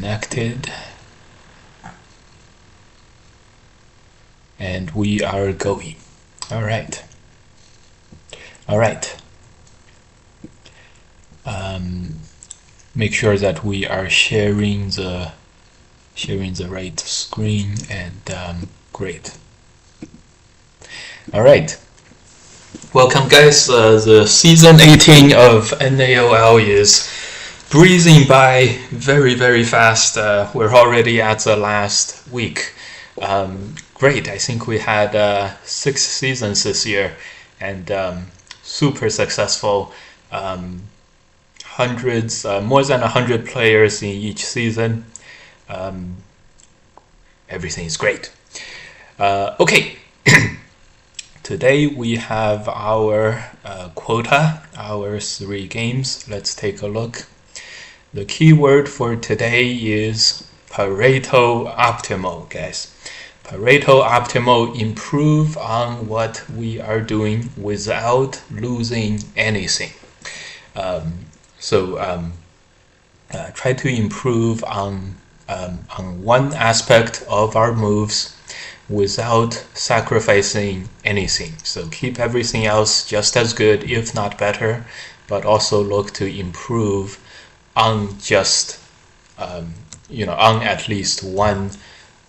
connected, and we are going. All right. Make sure that we are sharing the right screen, and great. All right. Welcome, guys. The season 18 of NAOL is breezing by very fast. We're already at the last week. Great. I think we had 6 seasons this year, and super successful. Hundreds, more than 100 players in each season. Everything is great. Okay. Today we have our quota, our 3 games. Let's take a look. The keyword for today is Pareto optimal, guys. Pareto optimal, improve on what we are doing without losing anything. Try to improve on one aspect of our moves without sacrificing anything. So keep everything else just as good, if not better, but also look to improve on just on at least one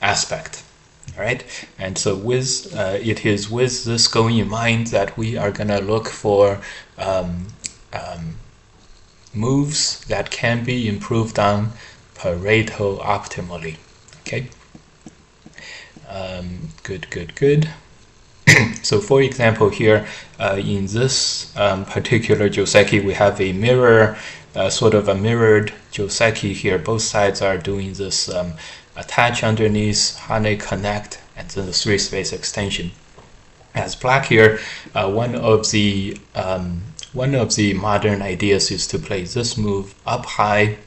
aspect. All right, and so with it is with this going in mind that we are gonna look for moves that can be improved on Pareto optimally. Okay. Good. So for example here, in this particular Joseki, we have a mirror, sort of a mirrored Joseki here. Both sides are doing this attach underneath, Hane connect, and then the 3-space extension. As black here, one of the modern ideas is to play this move up high.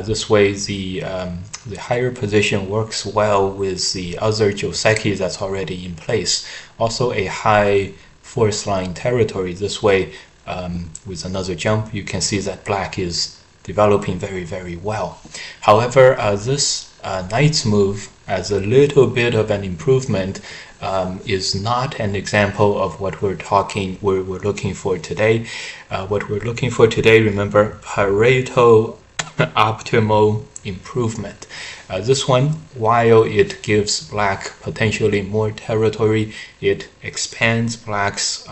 This way the higher position works well with the other Joseki that's already in place. Also a high force line territory. This way, with another jump, you can see that black is developing very well. However, this knight's move, as a little bit of an improvement, is not an example of what we're looking for today. What we're looking for today, remember, Pareto optimal improvement. This one, while it gives black potentially more territory, it expands black's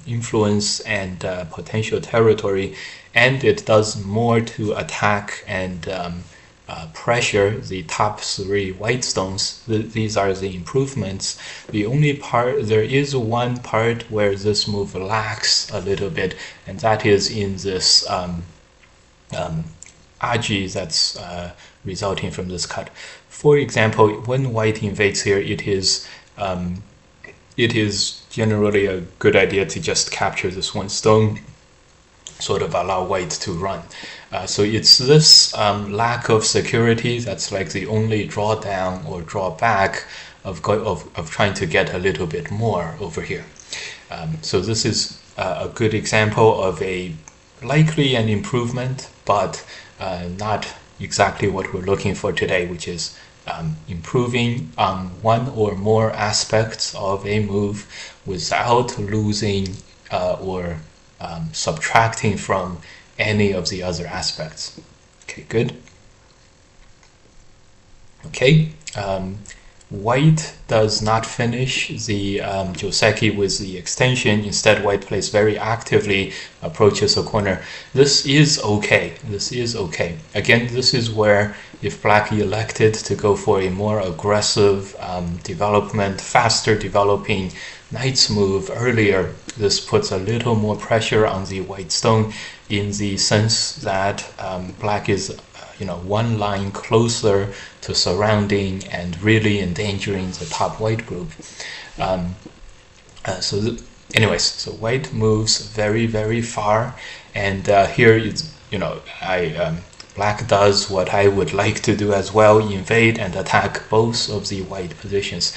influence and potential territory, and it does more to attack and pressure the top 3 white stones. These are the improvements. The only part, there is one part where this move lacks a little bit, and that is in this Aji that's resulting from this cut. For example, when white invades here, it is generally a good idea to just capture this 1 stone, sort of allow white to run. So it's this lack of security that's like the only drawdown or drawback of trying to get a little bit more over here. So this is a good example of likely an improvement, but not exactly what we're looking for today, which is improving on one or more aspects of a move without losing or subtracting from any of the other aspects. Okay, good. Okay, white does not finish the Joseki with the extension. Instead, white plays very actively, approaches a corner. This is okay. Again, this is where if black elected to go for a more aggressive development, faster developing knight's move earlier, this puts a little more pressure on the white stone, in the sense that black is one line closer to surrounding and really endangering the top white group. So white moves very far, and here it's black does what I would like to do as well, invade and attack both of the white positions.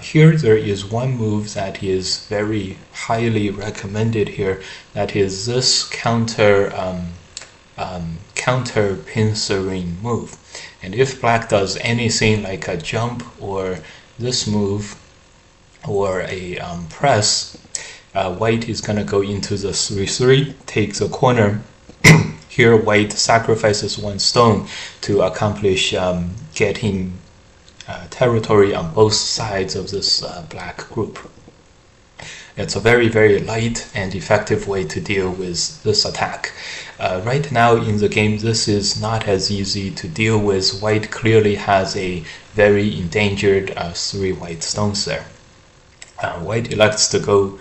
Here there is one move that is very highly recommended here, that is this counter counter pincering move. And if black does anything like a jump or this move or a press, white is going to go into the 3-3, takes a corner. Here white sacrifices 1 stone to accomplish getting territory on both sides of this black group. It's a very, very light and effective way to deal with this attack. Right now in the game, this is not as easy to deal with. White clearly has a very endangered 3 white stones there. White elects to go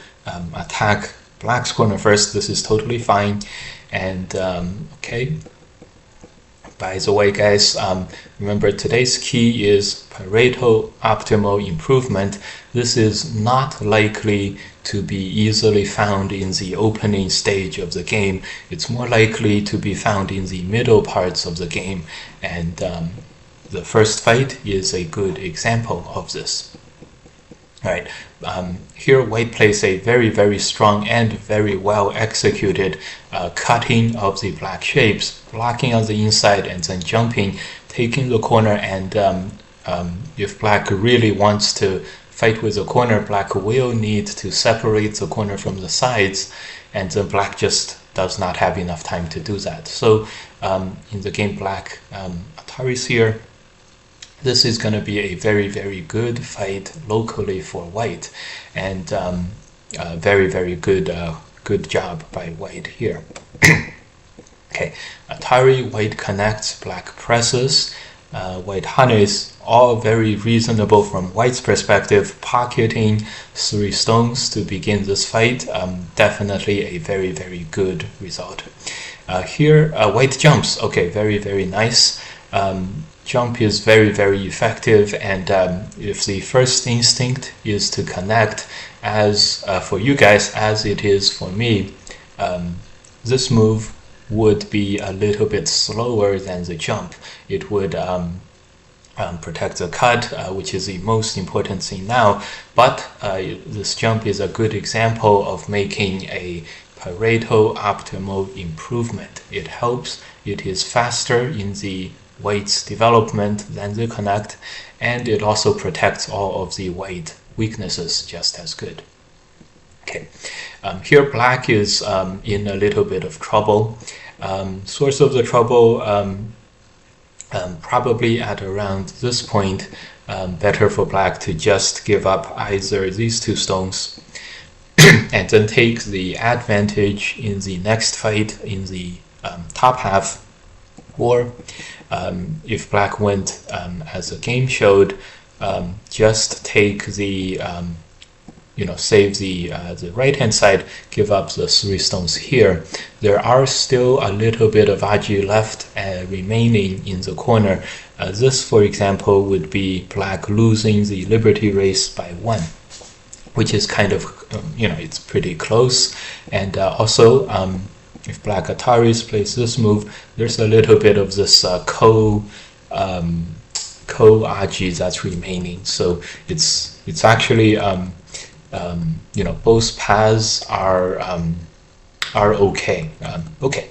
attack black's corner first. This is totally fine. And okay. By the way, guys, remember today's key is Pareto optimal improvement. This is not likely to be easily found in the opening stage of the game. It's more likely to be found in the middle parts of the game, and the first fight is a good example of this. All right, here white plays a very, very strong and very well executed cutting of the black shapes, blocking on the inside and then jumping, taking the corner. And if black really wants to fight with the corner, black will need to separate the corner from the sides, and then black just does not have enough time to do that. So in the game, black Ataris here, this is going to be a very, very good fight locally for white, and very, very good good job by white here. Okay, Atari, white connects, black presses, white hunnies, all very reasonable from white's perspective. Pocketing 3 stones to begin this fight, definitely a very, very good result. Here, white jumps. Okay, very, very nice. Jump is very, very effective, and if the first instinct is to connect, as for you guys as it is for me, this move would be a little bit slower than the jump. It would protect the cut, which is the most important thing now, but this jump is a good example of making a Pareto optimal improvement. It helps, it is faster in the white's development than the connect, and it also protects all of the white weaknesses just as good. Okay, here black is in a little bit of trouble. Source of the trouble, probably at around this point, better for black to just give up either these 2 stones and then take the advantage in the next fight in the top half, or if black went as the game showed, just take the save the right hand side, give up the 3 stones here. There are still a little bit of Aji left remaining in the corner. This, for example, would be black losing the liberty race by 1, which is kind of it's pretty close. And also if black Ataris plays this move, there's a little bit of this Aji that's remaining. So it's actually both paths are okay. Okay.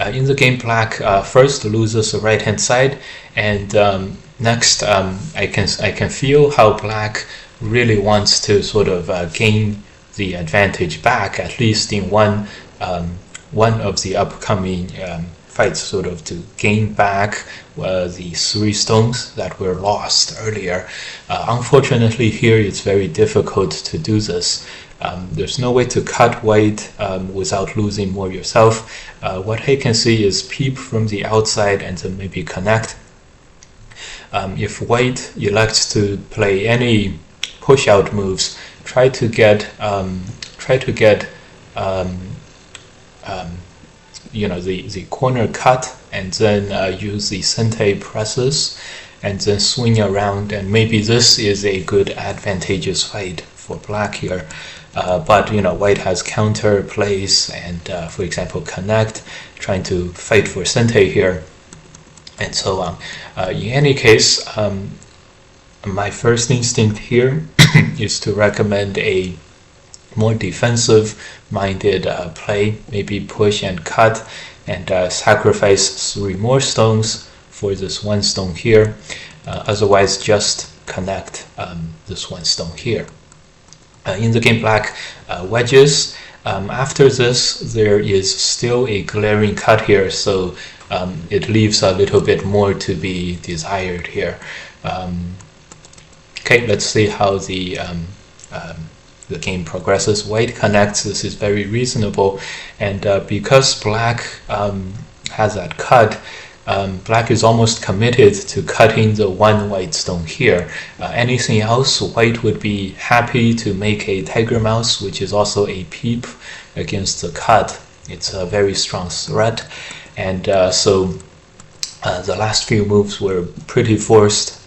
In the game, black first loses the right hand side, and next I can feel how black really wants to sort of gain the advantage back, at least in one of the upcoming fights, sort of to gain back the 3 stones that were lost earlier. Unfortunately, here it's very difficult to do this. There's no way to cut white without losing more yourself. What I can see is peep from the outside and then maybe connect. If white elects to play any push-out moves, try to get the corner cut, and then use the sente presses and then swing around, and maybe this is a good advantageous fight for black here. But white has counter plays and for example connect, trying to fight for sente here, and so on. In any case, my first instinct here is to recommend a more defensive minded play, maybe push and cut, and sacrifice 3 more stones for this 1 stone here. Otherwise, just connect this 1 stone here. In the game, black wedges. After this, there is still a glaring cut here, so it leaves a little bit more to be desired here. Okay, let's see how the game progresses. White connects. This is very reasonable, and because black has that cut, black is almost committed to cutting the 1 white stone here. Anything else, white would be happy to make a tiger mouse, which is also a peep against the cut. It's a very strong threat, and so the last few moves were pretty forced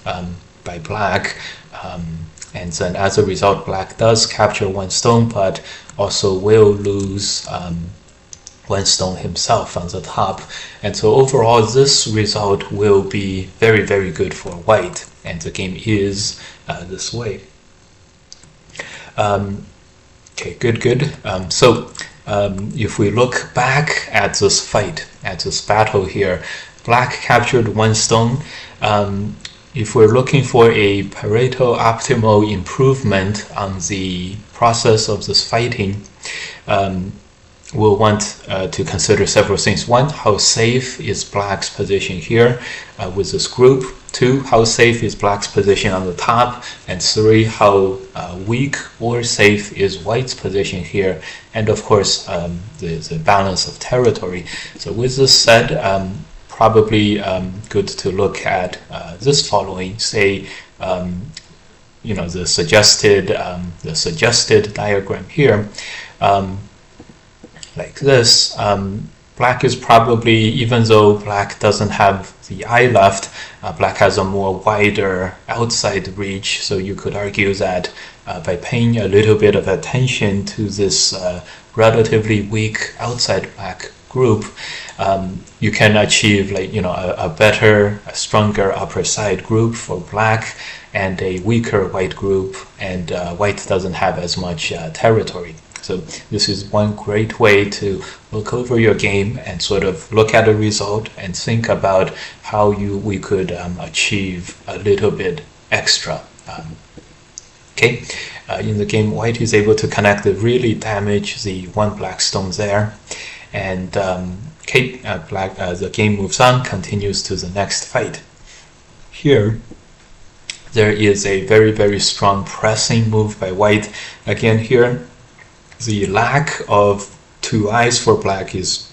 by black. And then as a result, black does capture 1 stone, but also will lose 1 stone himself on the top. And so overall, this result will be very, very good for white, and the game is this way. Okay, good. So if we look back at this fight, at this battle here, black captured 1 stone. If we're looking for a Pareto optimal improvement on the process of this fighting, we'll want to consider several things. 1, how safe is black's position here with this group? 2, how safe is black's position on the top? And 3, how weak or safe is white's position here? And of course, the balance of territory. So with this said, probably good to look at this following, say, the suggested diagram here, like this. Black is probably, even though black doesn't have the eye left, black has a more wider outside reach. So you could argue that by paying a little bit of attention to this relatively weak outside black group, you can achieve a better, a stronger upper side group for black and a weaker white group, and white doesn't have as much territory. So this is one great way to look over your game and sort of look at a result and think about how we could achieve a little bit extra. Okay, in the game, white is able to connect and really damage the 1 black stone there. And the game moves on, continues to the next fight. Here, there is a very, very strong pressing move by white. Again, here, the lack of 2 eyes for black is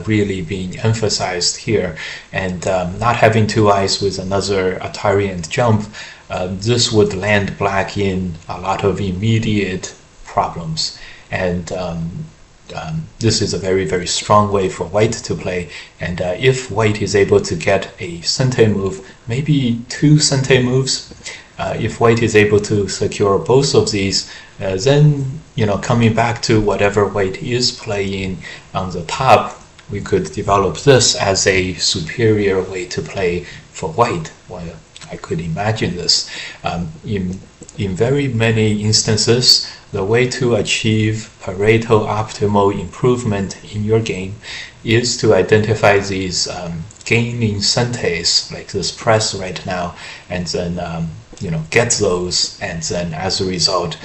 really being emphasized here. And not having 2 eyes with another Atarian jump, this would land black in a lot of immediate problems. And this is a very, very strong way for white to play. And if white is able to get a sente move, maybe 2 sente moves, if white is able to secure both of these, then coming back to whatever white is playing on the top, we could develop this as a superior way to play for white. Well, I could imagine this. In very many instances, the way to achieve Pareto optimal improvement in your game is to identify these gaining sentes, like this press right now, and then get those, and then as a result,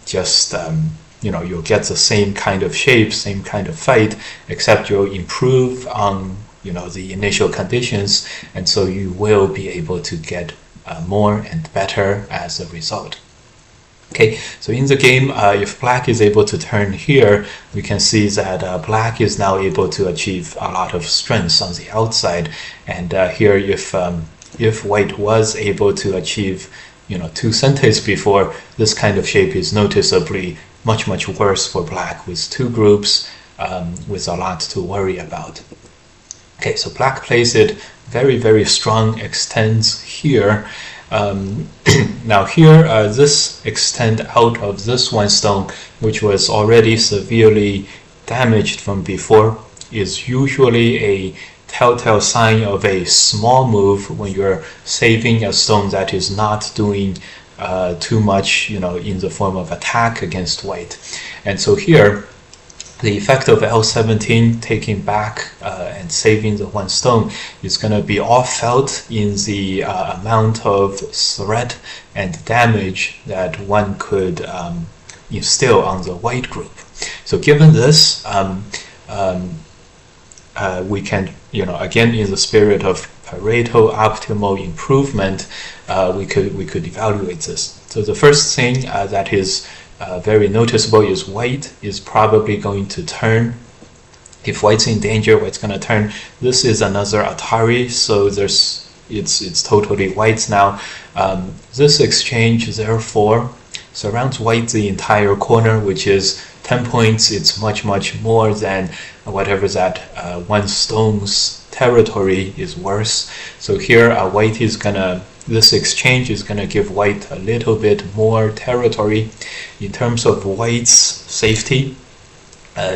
you'll get the same kind of shape, same kind of fight, except you'll improve on the initial conditions, and so you will be able to get more and better as a result. Okay, so in the game, if black is able to turn here, we can see that black is now able to achieve a lot of strength on the outside. And here, if white was able to achieve 2 sentes before, this kind of shape is noticeably much worse for black, with 2 groups with a lot to worry about. Okay, so black plays it very, very strong, extends here. Now here, this extend out of this 1 stone, which was already severely damaged from before, is usually a telltale sign of a small move when you're saving a stone that is not doing too much, in the form of attack against white. And so here, the effect of L17 taking back and saving the one stone is going to be all felt in the amount of threat and damage that one could instill on the white group. So given this, we can, again, in the spirit of Pareto optimal improvement, we could evaluate this. So the first thing that is very noticeable is white is probably going to turn. If white's in danger, white's going to turn. This is another Atari, so it's totally white now. This exchange therefore surrounds white the entire corner, which is 10 points. It's much more than whatever that one stone's territory is worth. So here white is gonna, this exchange is gonna give white a little bit more territory. In terms of white's safety,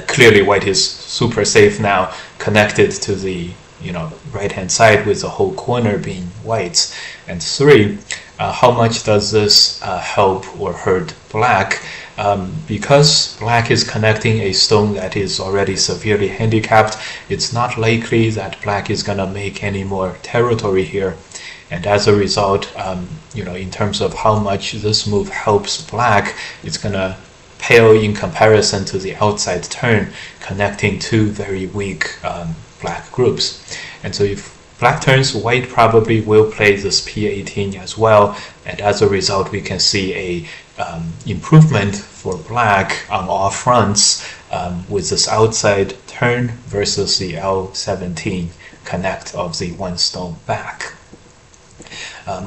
clearly white is super safe now, connected to the right hand side with the whole corner being white's. And 3, how much does this help or hurt black? Because black is connecting a stone that is already severely handicapped, it's not likely that black is going to make any more territory here. And as a result, in terms of how much this move helps black, it's going to pale in comparison to the outside turn, connecting two very weak black groups. And so if black turns, white probably will play this P18 as well, and as a result we can see a improvement for black on all fronts with this outside turn versus the L17 connect of the one stone back.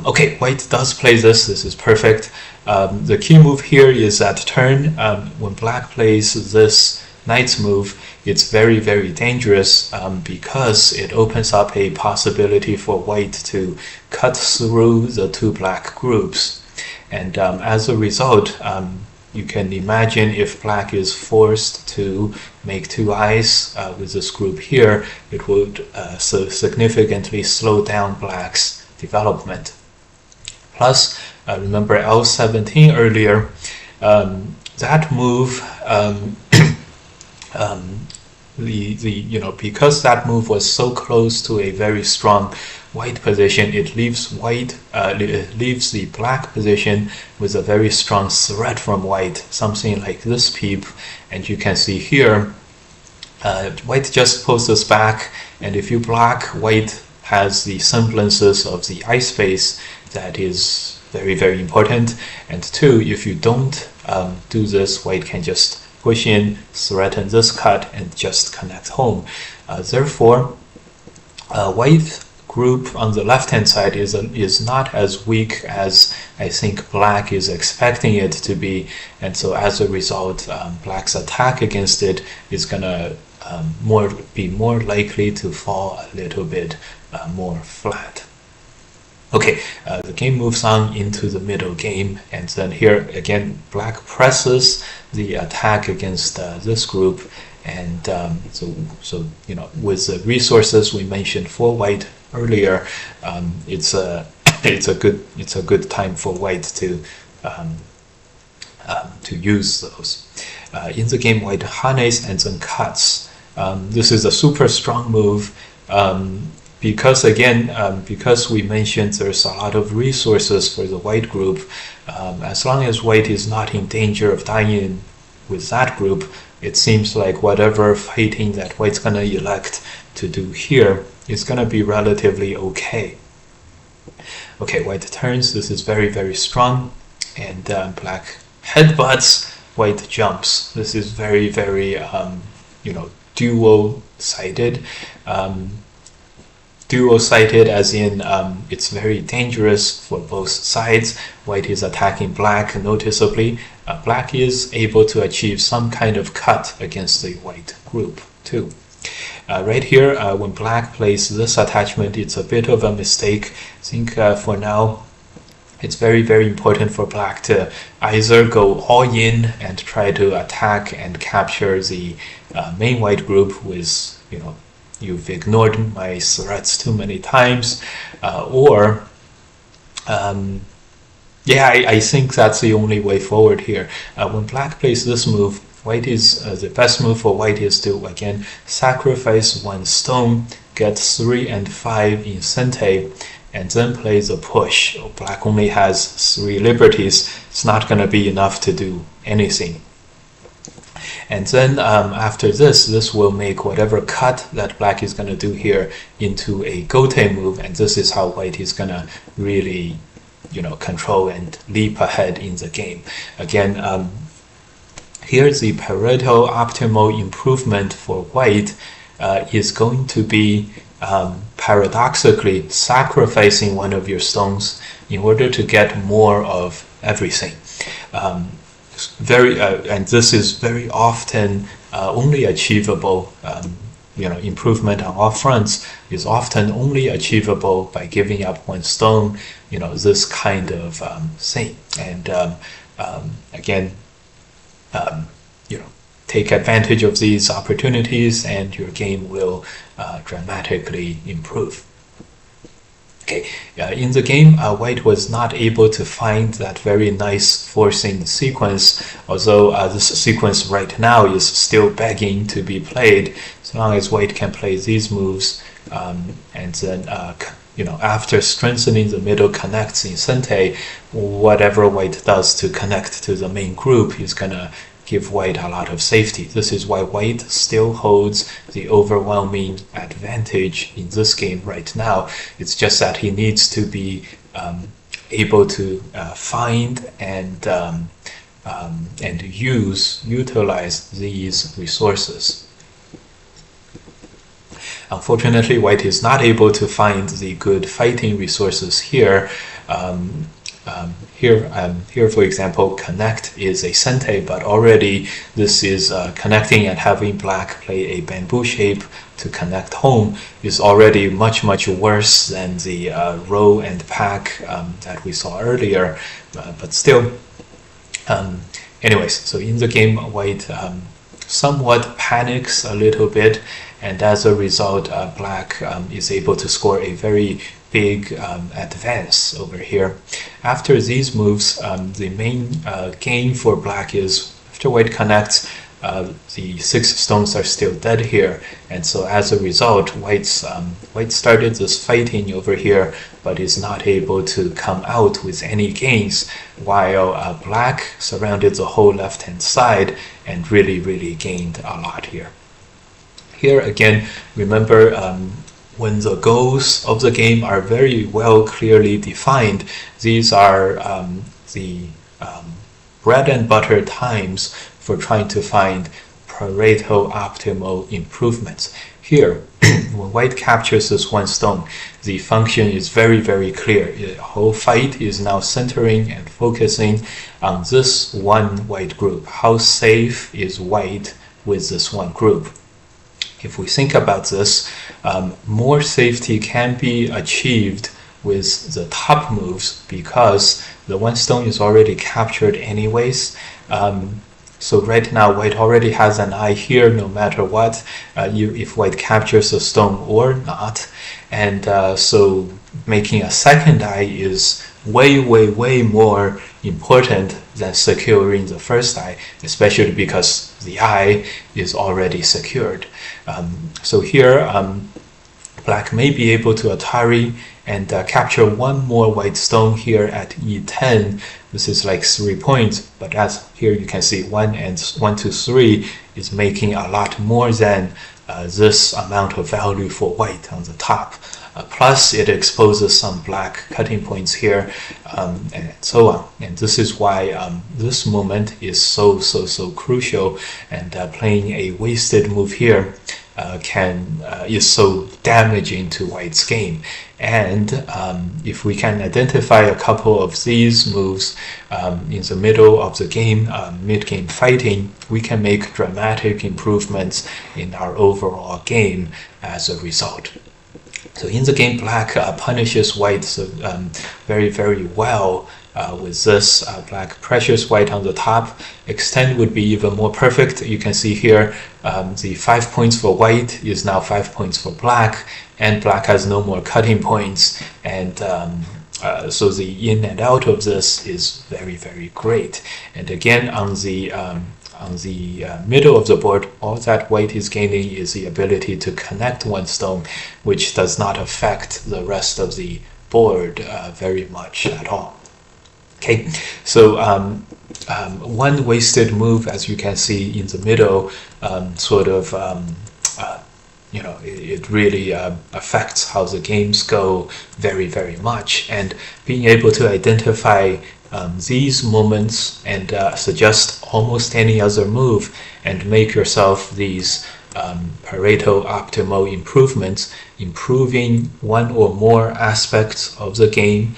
Okay, white does play this. This is perfect. The key move here is that turn. When black plays this knight's move, it's very dangerous because it opens up a possibility for white to cut through the two black groups. And as a result, you can imagine if black is forced to make two eyes with this group here, it would significantly slow down black's development. Plus, remember L17 earlier, that move, because that move was so close to a very strong white position, it leaves the black position with a very strong threat from white, something like this peep. And you can see here, white just pulls this back, and if you block, white has the semblances of the eye space that is very important. And 2, if you don't do this, white can just push in, threaten this cut, and just connect home. Therefore, white group on the left hand side is not as weak as I think black is expecting it to be, and so as a result, black's attack against it is gonna be more likely to fall a little bit more flat. Okay, the game moves on into the middle game, and then here again black presses the attack against this group, and so with the resources we mentioned for white earlier, it's a good time for white to use those. In the game, white harness and then cuts. This is a super strong move. Because again, because we mentioned there's a lot of resources for the white group, as long as white is not in danger of dying with that group, it seems like whatever fighting that white's gonna elect to do here is gonna be relatively okay. Okay, white turns. This is very strong, and black headbutts, white jumps. This is very dual-sided. Dual-sided as in it's very dangerous for both sides. White is attacking black noticeably. Black is able to achieve some kind of cut against the white group too. Right here, when black plays this attachment, it's a bit of a mistake. I think for now, it's very important for black to either go all in and try to attack and capture the main white group with, you've ignored my threats too many times, or I think that's the only way forward here. When black plays this move, white is the best move for white is to again sacrifice one stone, get 3 and 5 in cente, and then play the push. Black only has 3 liberties. It's not going to be enough to do anything. And then after this will make whatever cut that black is going to do here into a gote move, and this is how white is going to really, control and leap ahead in the game. Again, here the Pareto optimal improvement for white is going to be paradoxically sacrificing one of your stones in order to get more of everything. And this is very often only achievable. Improvement on all fronts is often only achievable by giving up one stone. This kind of thing. And again, take advantage of these opportunities, and your game will dramatically improve. Okay, in the game, white was not able to find that very nice forcing sequence, although this sequence right now is still begging to be played. As long as white can play these moves, and then after strengthening the middle connects in cente, whatever white does to connect to the main group is gonna give white a lot of safety. This is why white still holds the overwhelming advantage in this game right now. It's just that he needs to be able to find and utilize these resources. Unfortunately, white is not able to find the good fighting resources here. Here, for example, connect is a cente, but already this is connecting and having black play a bamboo shape to connect home is already much, much worse than the row and pack that we saw earlier. But still, anyways, so in the game, white somewhat panics a little bit, and as a result, black is able to score a very big advance over here. After these moves, the main gain for black is after white connects, the 6 stones are still dead here, and so as a result, white started this fighting over here, but is not able to come out with any gains, while black surrounded the whole left-hand side and really gained a lot here. Here again, remember, when the goals of the game are very well clearly defined, these are the bread and butter times for trying to find Pareto optimal improvements. Here, when white captures this one stone, the function is very clear. The whole fight is now centering and focusing on this one white group. How safe is white with this one group? If we think about this, more safety can be achieved with the top moves because the one stone is already captured anyways. So right now, white already has an eye here no matter what, if white captures a stone or not. And so making a second eye is way more important than securing the first eye, especially because the eye is already secured. So here, black may be able to Atari and capture one more white stone here at E10. This is like 3 points, but as here you can see 1 and 1 to 3 is making a lot more than this amount of value for white on the top. Plus it exposes some black cutting points here, and so on. And this is why this moment is so crucial, and playing a wasted move here is so damaging to white's game. And if we can identify a couple of these moves in the middle of the game, mid-game fighting, we can make dramatic improvements in our overall game as a result. So in the game, black punishes white very well with this. Black pressures white on the top. Extend would be even more perfect. You can see here the 5 points for white is now 5 points for black, and black has no more cutting points, and so the in and out of this is very great. And again, on the on the middle of the board, all that white is gaining is the ability to connect one stone, which does not affect the rest of the board very much at all. Okay, so one wasted move, as you can see in the middle, it really affects how the games go very, very much. And being able to identify these moments and suggest almost any other move and make yourself these Pareto optimal improvements, improving one or more aspects of the game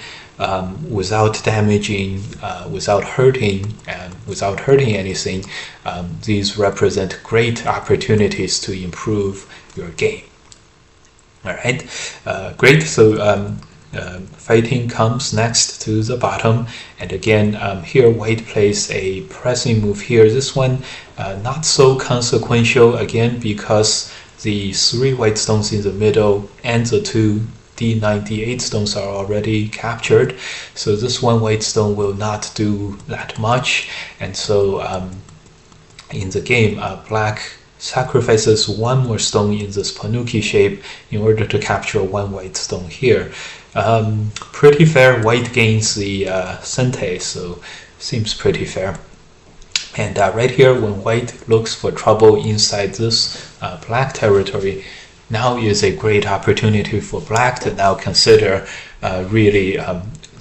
without damaging, without hurting anything. These represent great opportunities to improve your game. All right, great. So fighting comes next to the bottom, and again here white plays a pressing move here. This one not so consequential, again because the 3 white stones in the middle and the 2 D9, D8 stones are already captured, so this 1 white stone will not do that much. And so in the game, black sacrifices 1 more stone in this Panuki shape in order to capture 1 white stone here. Pretty fair. White gains the Sente, so seems pretty fair. And right here, when white looks for trouble inside this black territory, now is a great opportunity for black to now consider really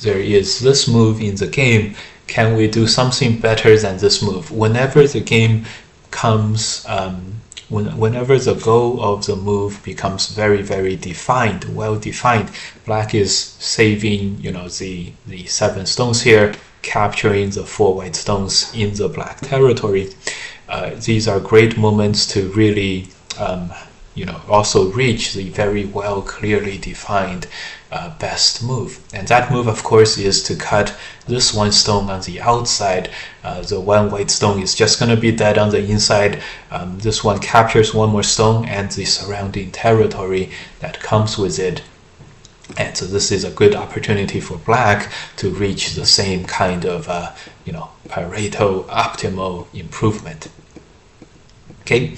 there is this move in the game. Can we do something better than this move? Whenever the game comes, whenever the goal of the move becomes very, very defined, well defined, black is saving, the 7 stones here, capturing the 4 white stones in the black territory. These are great moments to really also reach the very well clearly defined best move. And that move, of course, is to cut this 1 stone on the outside. The 1 white stone is just going to be dead on the inside. This one captures 1 more stone and the surrounding territory that comes with it. And so this is a good opportunity for black to reach the same kind of Pareto optimal improvement. Okay,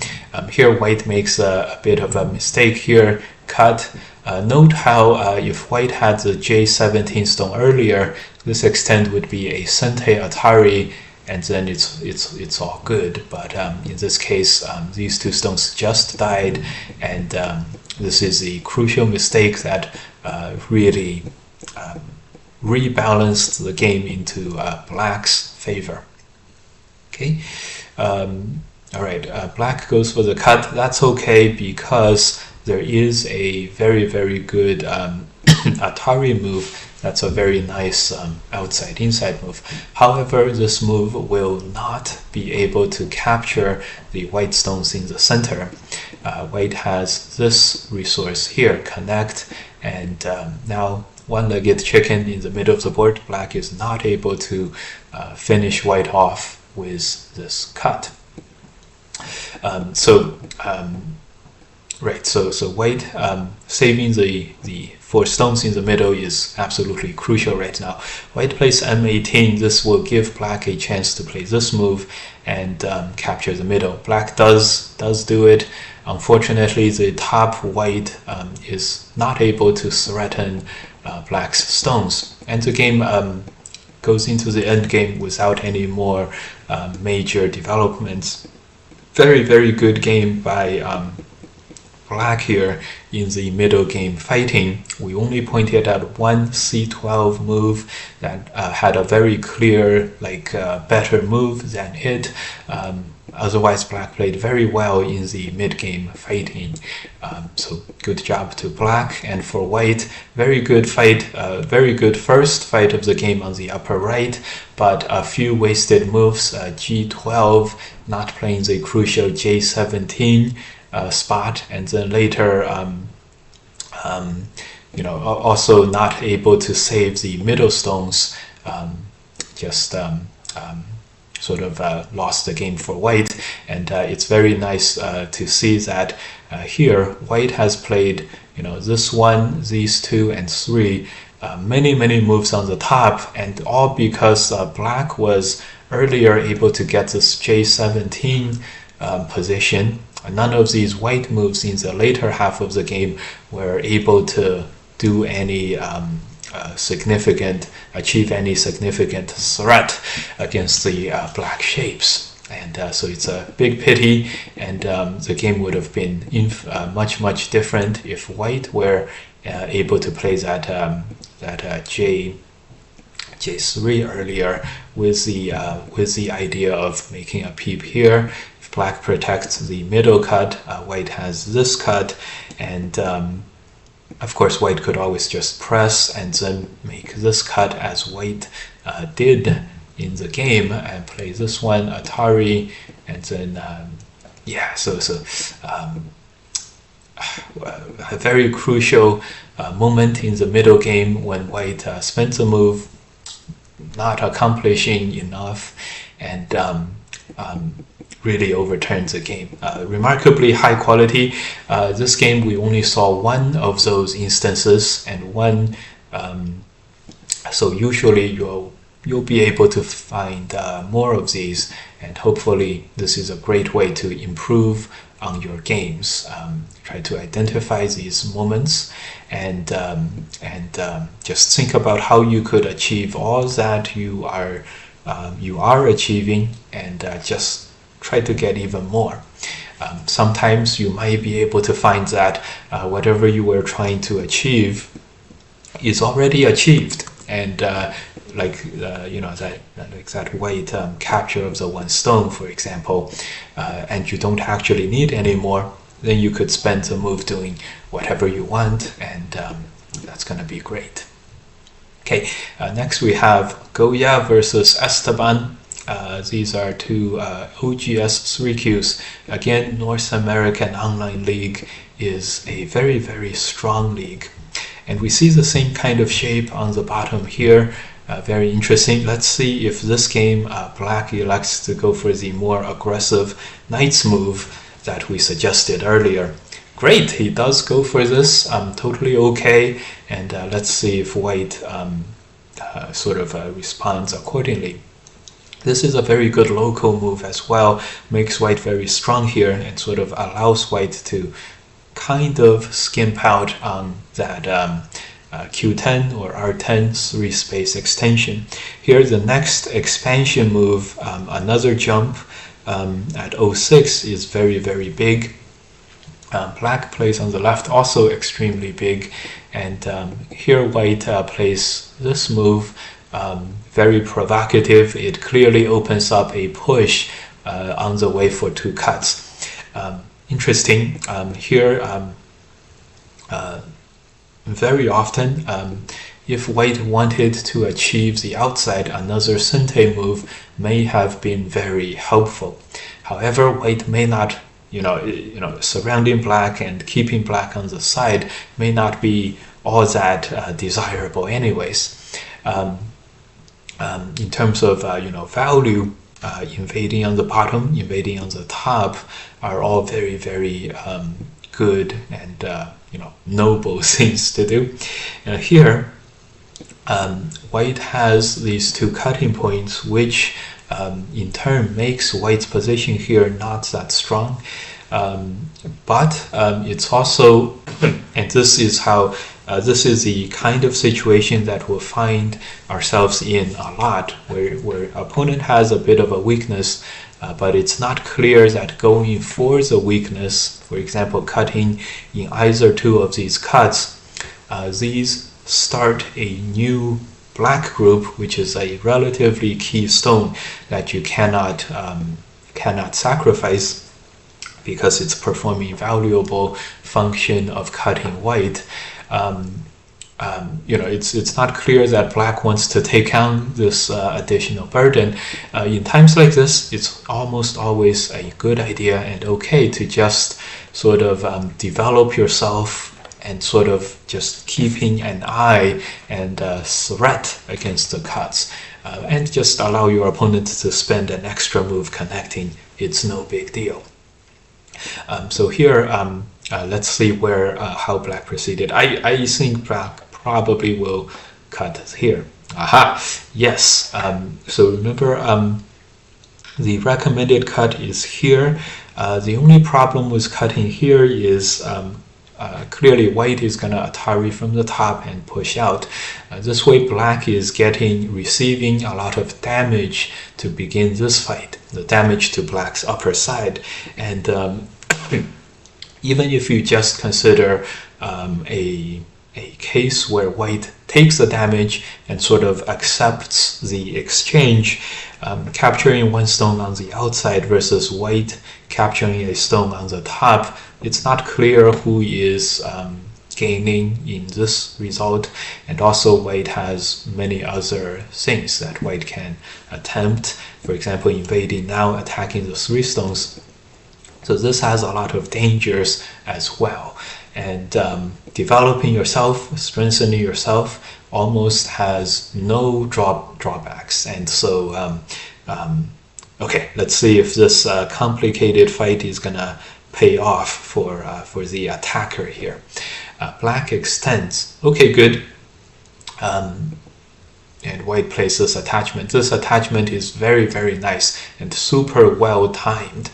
here white makes a bit of a mistake here. Cut. Note how if white had the J17 stone earlier, this extent would be a Sente Atari, and then it's all good. But in this case, these 2 stones just died, and this is the crucial mistake that really rebalanced the game into black's favor. Okay. All right, black goes for the cut. That's okay because there is a very, very good Atari move. That's a very nice outside-inside move. However, this move will not be able to capture the white stones in the center. White has this resource here, connect, and now 1-legged chicken in the middle of the board. Black is not able to finish white off with this cut. So white saving the 4 stones in the middle is absolutely crucial right now. White plays M18. This will give black a chance to play this move and capture the middle. Black does do it. Unfortunately, the top white is not able to threaten black's stones, and the game goes into the end game without any more major developments. Very, very good game by black here in the middle game fighting. We only pointed at 1 C12 move that had a very clear, better move than it. Otherwise, black played very well in the mid-game fighting. So good job to black. And for white, very good fight, very good first fight of the game on the upper right, but a few wasted moves. G12, not playing the crucial J17 spot, and then later also not able to save the middle stones, lost the game for white. And it's very nice to see that here white has played this 1, these 2, and 3, many moves on the top, and all because black was earlier able to get this J17 position. None of these white moves in the later half of the game were able to do any achieve any significant threat against the black shapes. And so it's a big pity, and the game would have been much different if white were able to play that J3 earlier with the idea of making a peep here. If black protects the middle cut, white has this cut, and of course white could always just press and then make this cut as white did in the game, and play this one Atari, and then a very crucial moment in the middle game when white spends a move not accomplishing enough, and really overturns the game. Remarkably high quality. This game we only saw one of those instances, and one so usually you'll be able to find more of these, and hopefully this is a great way to improve on your games. Try to identify these moments, and just think about how you could achieve all that you are achieving, and just try to get even more. Sometimes you might be able to find that whatever you were trying to achieve is already achieved, and that white capture of the one stone, for example, and you don't actually need any more, then you could spend the move doing whatever you want, and that's going to be great. Okay, next we have Goya versus Esteban. These are two OGS 3Qs. Again, North American Online League is a very strong league, and we see the same kind of shape on the bottom here. Very interesting. Let's see if this game black elects to go for the more aggressive knight's move that we suggested earlier. Great, he does go for this. Totally okay, and let's see if white responds accordingly. This is a very good local move as well, makes white very strong here, and sort of allows white to kind of skimp out on that Q10 or R10 3-space extension. Here the next expansion move, another jump at 06, is very big. Black plays on the left, also extremely big, and here white plays this move, very provocative. It clearly opens up a push on the way for two cuts. Interesting. Here very often, if white wanted to achieve the outside, another sente move may have been very helpful. However, white may not, surrounding black and keeping black on the side may not be all that desirable anyways. In terms of value, invading on the bottom, invading on the top are all very good and noble things to do. Here, white has these two cutting points, which in turn makes white's position here not that strong. But it's also, and this is how, this is the kind of situation that we'll find ourselves in a lot, where opponent has a bit of a weakness, but it's not clear that going for the weakness, for example, cutting in either two of these cuts, these start a new black group, which is a relatively key stone that you cannot sacrifice, because it's performing valuable function of cutting white. It's not clear that black wants to take on this additional burden. In times like this, it's almost always a good idea and okay to just sort of develop yourself and sort of just keeping an eye and threat against the cuts, and just allow your opponent to spend an extra move connecting. It's no big deal. So here, let's see how black proceeded. I think black probably will cut here. Aha, yes. So remember, The recommended cut is here. The only problem with cutting here is clearly white is going to Atari from the top and push out. This way black is receiving a lot of damage to begin this fight, the damage to black's upper side. And even if you just consider a case where white takes the damage and sort of accepts the exchange, capturing one stone on the outside versus white capturing a stone on the top, it's not clear who is gaining in this result. And also white has many other things that white can attempt, for example invading now, attacking the 3 stones. So this has a lot of dangers as well. And developing yourself, strengthening yourself almost has no drawbacks. And so okay, let's see if this complicated fight is gonna pay off for the attacker here. Black extends. Okay, good. And white places attachment. This attachment is very, very nice and super well timed.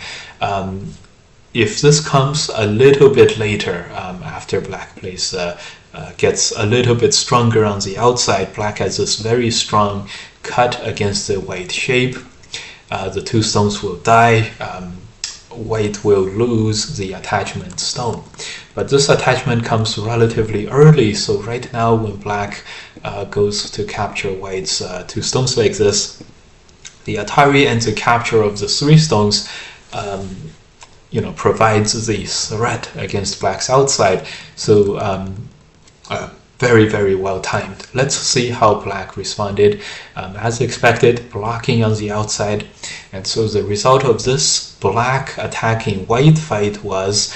If this comes a little bit later, after black plays gets a little bit stronger on the outside, black has this very strong cut against the white shape. The 2 stones will die. White will lose the attachment stone. But this attachment comes relatively early, so right now when black goes to capture white's 2 stones like this, the Atari and the capture of the 3 stones provides the threat against black's outside. So very, very well timed. Let's see how black responded. As expected, blocking on the outside. And so the result of this black attacking white fight was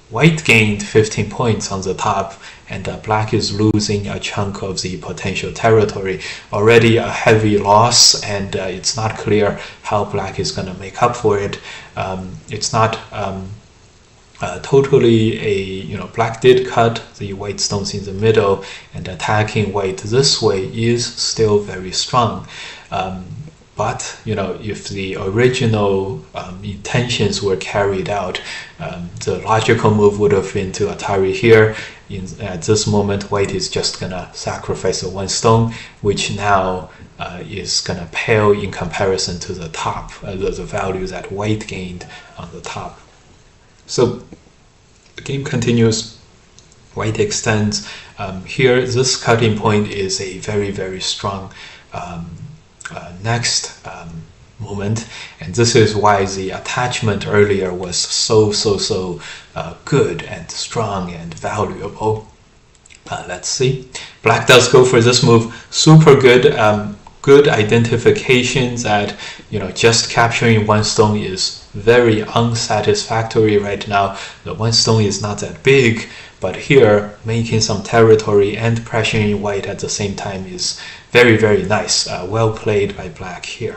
white gained 15 points on the top, and black is losing a chunk of the potential territory. Already a heavy loss, and it's not clear how black is going to make up for it. It's not totally black did cut the white stones in the middle, and attacking white this way is still very strong. But if the original intentions were carried out, the logical move would have been to Atari here. At this moment, white is just gonna sacrifice the 1 stone, which now is gonna pale in comparison to the top, the value that white gained on the top. So the game continues. White extends. Here, this cutting point is a very, very strong next moment, and this is why the attachment earlier was so good and strong and valuable. Let's see. Black does go for this move. Super good. Good identification that just capturing 1 stone is very unsatisfactory right now. The 1 stone is not that big, but here making some territory and pressuring white at the same time is very, very nice. Well played by black here.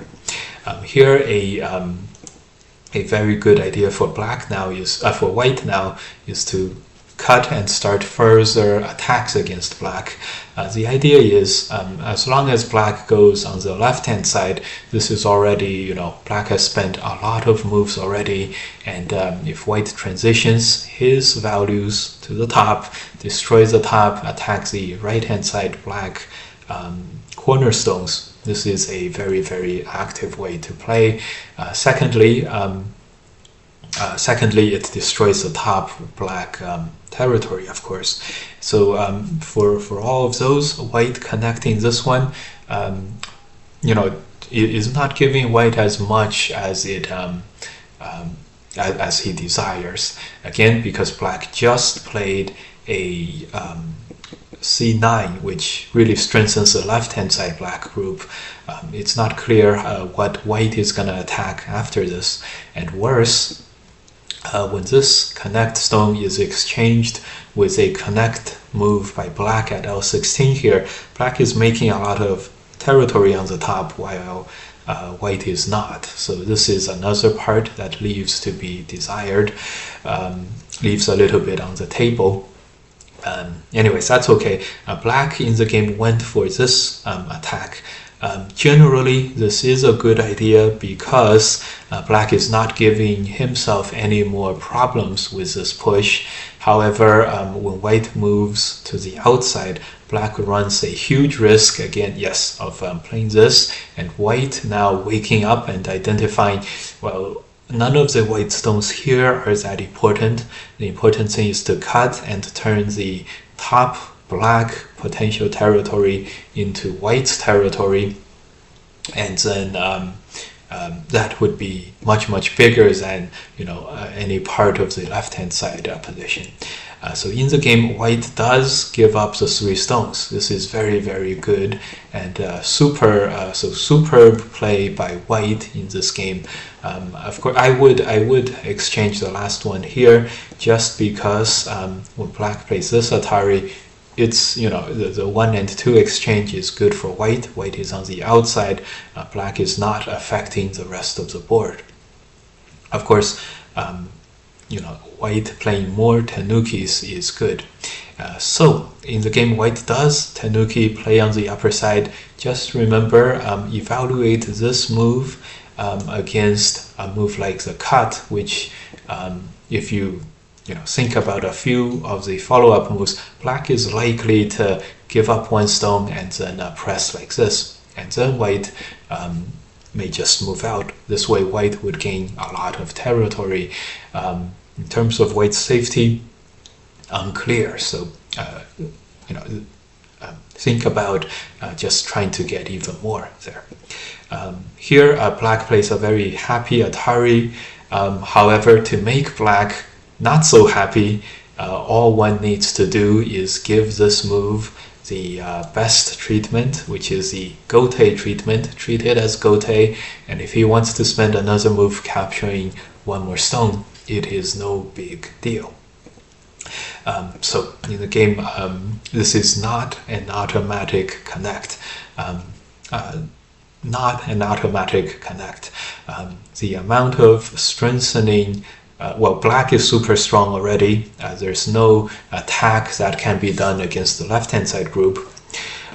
Here a very good idea for black now is for white now is to cut and start further attacks against black. The idea is as long as black goes on the left hand side, this is already, black has spent a lot of moves already, and if white transitions his values to the top, destroys the top, attacks the right hand side black cornerstones, this is a very, very active way to play. Secondly, it destroys the top black territory, of course. So for all of those, white connecting this one, it is not giving white as much as it as he desires. Again, because black just played a c9, which really strengthens the left-hand side black group. It's not clear what white is going to attack after this. And worse, when this connect stone is exchanged with a connect move by black at L16 here, black is making a lot of territory on the top while white is not. So this is another part that leaves to be desired, leaves a little bit on the table. Anyways, that's okay. Black in the game went for this attack. Generally, this is a good idea because black is not giving himself any more problems with this push. However, when white moves to the outside, black runs a huge risk again, yes, of playing this, and white now waking up and identifying, well, none of the white stones here are that important. The important thing is to cut and turn the top black potential territory into white territory, and then that would be much bigger than any part of the left hand side position. So in the game, white does give up the 3 stones. This is very good, and superb play by white in this game. Of course, I would exchange the last one here, just because when black plays this Atari, it's the 1 and 2 exchange is good for white. White is on the outside. Black is not affecting the rest of the board. Of course, white playing more tenukis is good. So in the game, white does tenuki play on the upper side. Just remember, evaluate this move against a move like the cut, which if you think about a few of the follow-up moves, black is likely to give up 1 stone and then press like this, and then white may just move out. This way, white would gain a lot of territory. In terms of white's safety, unclear. So, think about just trying to get even more there. Here, black plays a very happy Atari. However, to make black not so happy, all one needs to do is give this move the best treatment, which is the gote treatment. Treat it as gote, and if he wants to spend another move capturing 1 more stone, it is no big deal. So in the game, this is not an automatic connect. Not an automatic connect. The amount of strengthening, well, black is super strong already. There's no attack that can be done against the left-hand side group.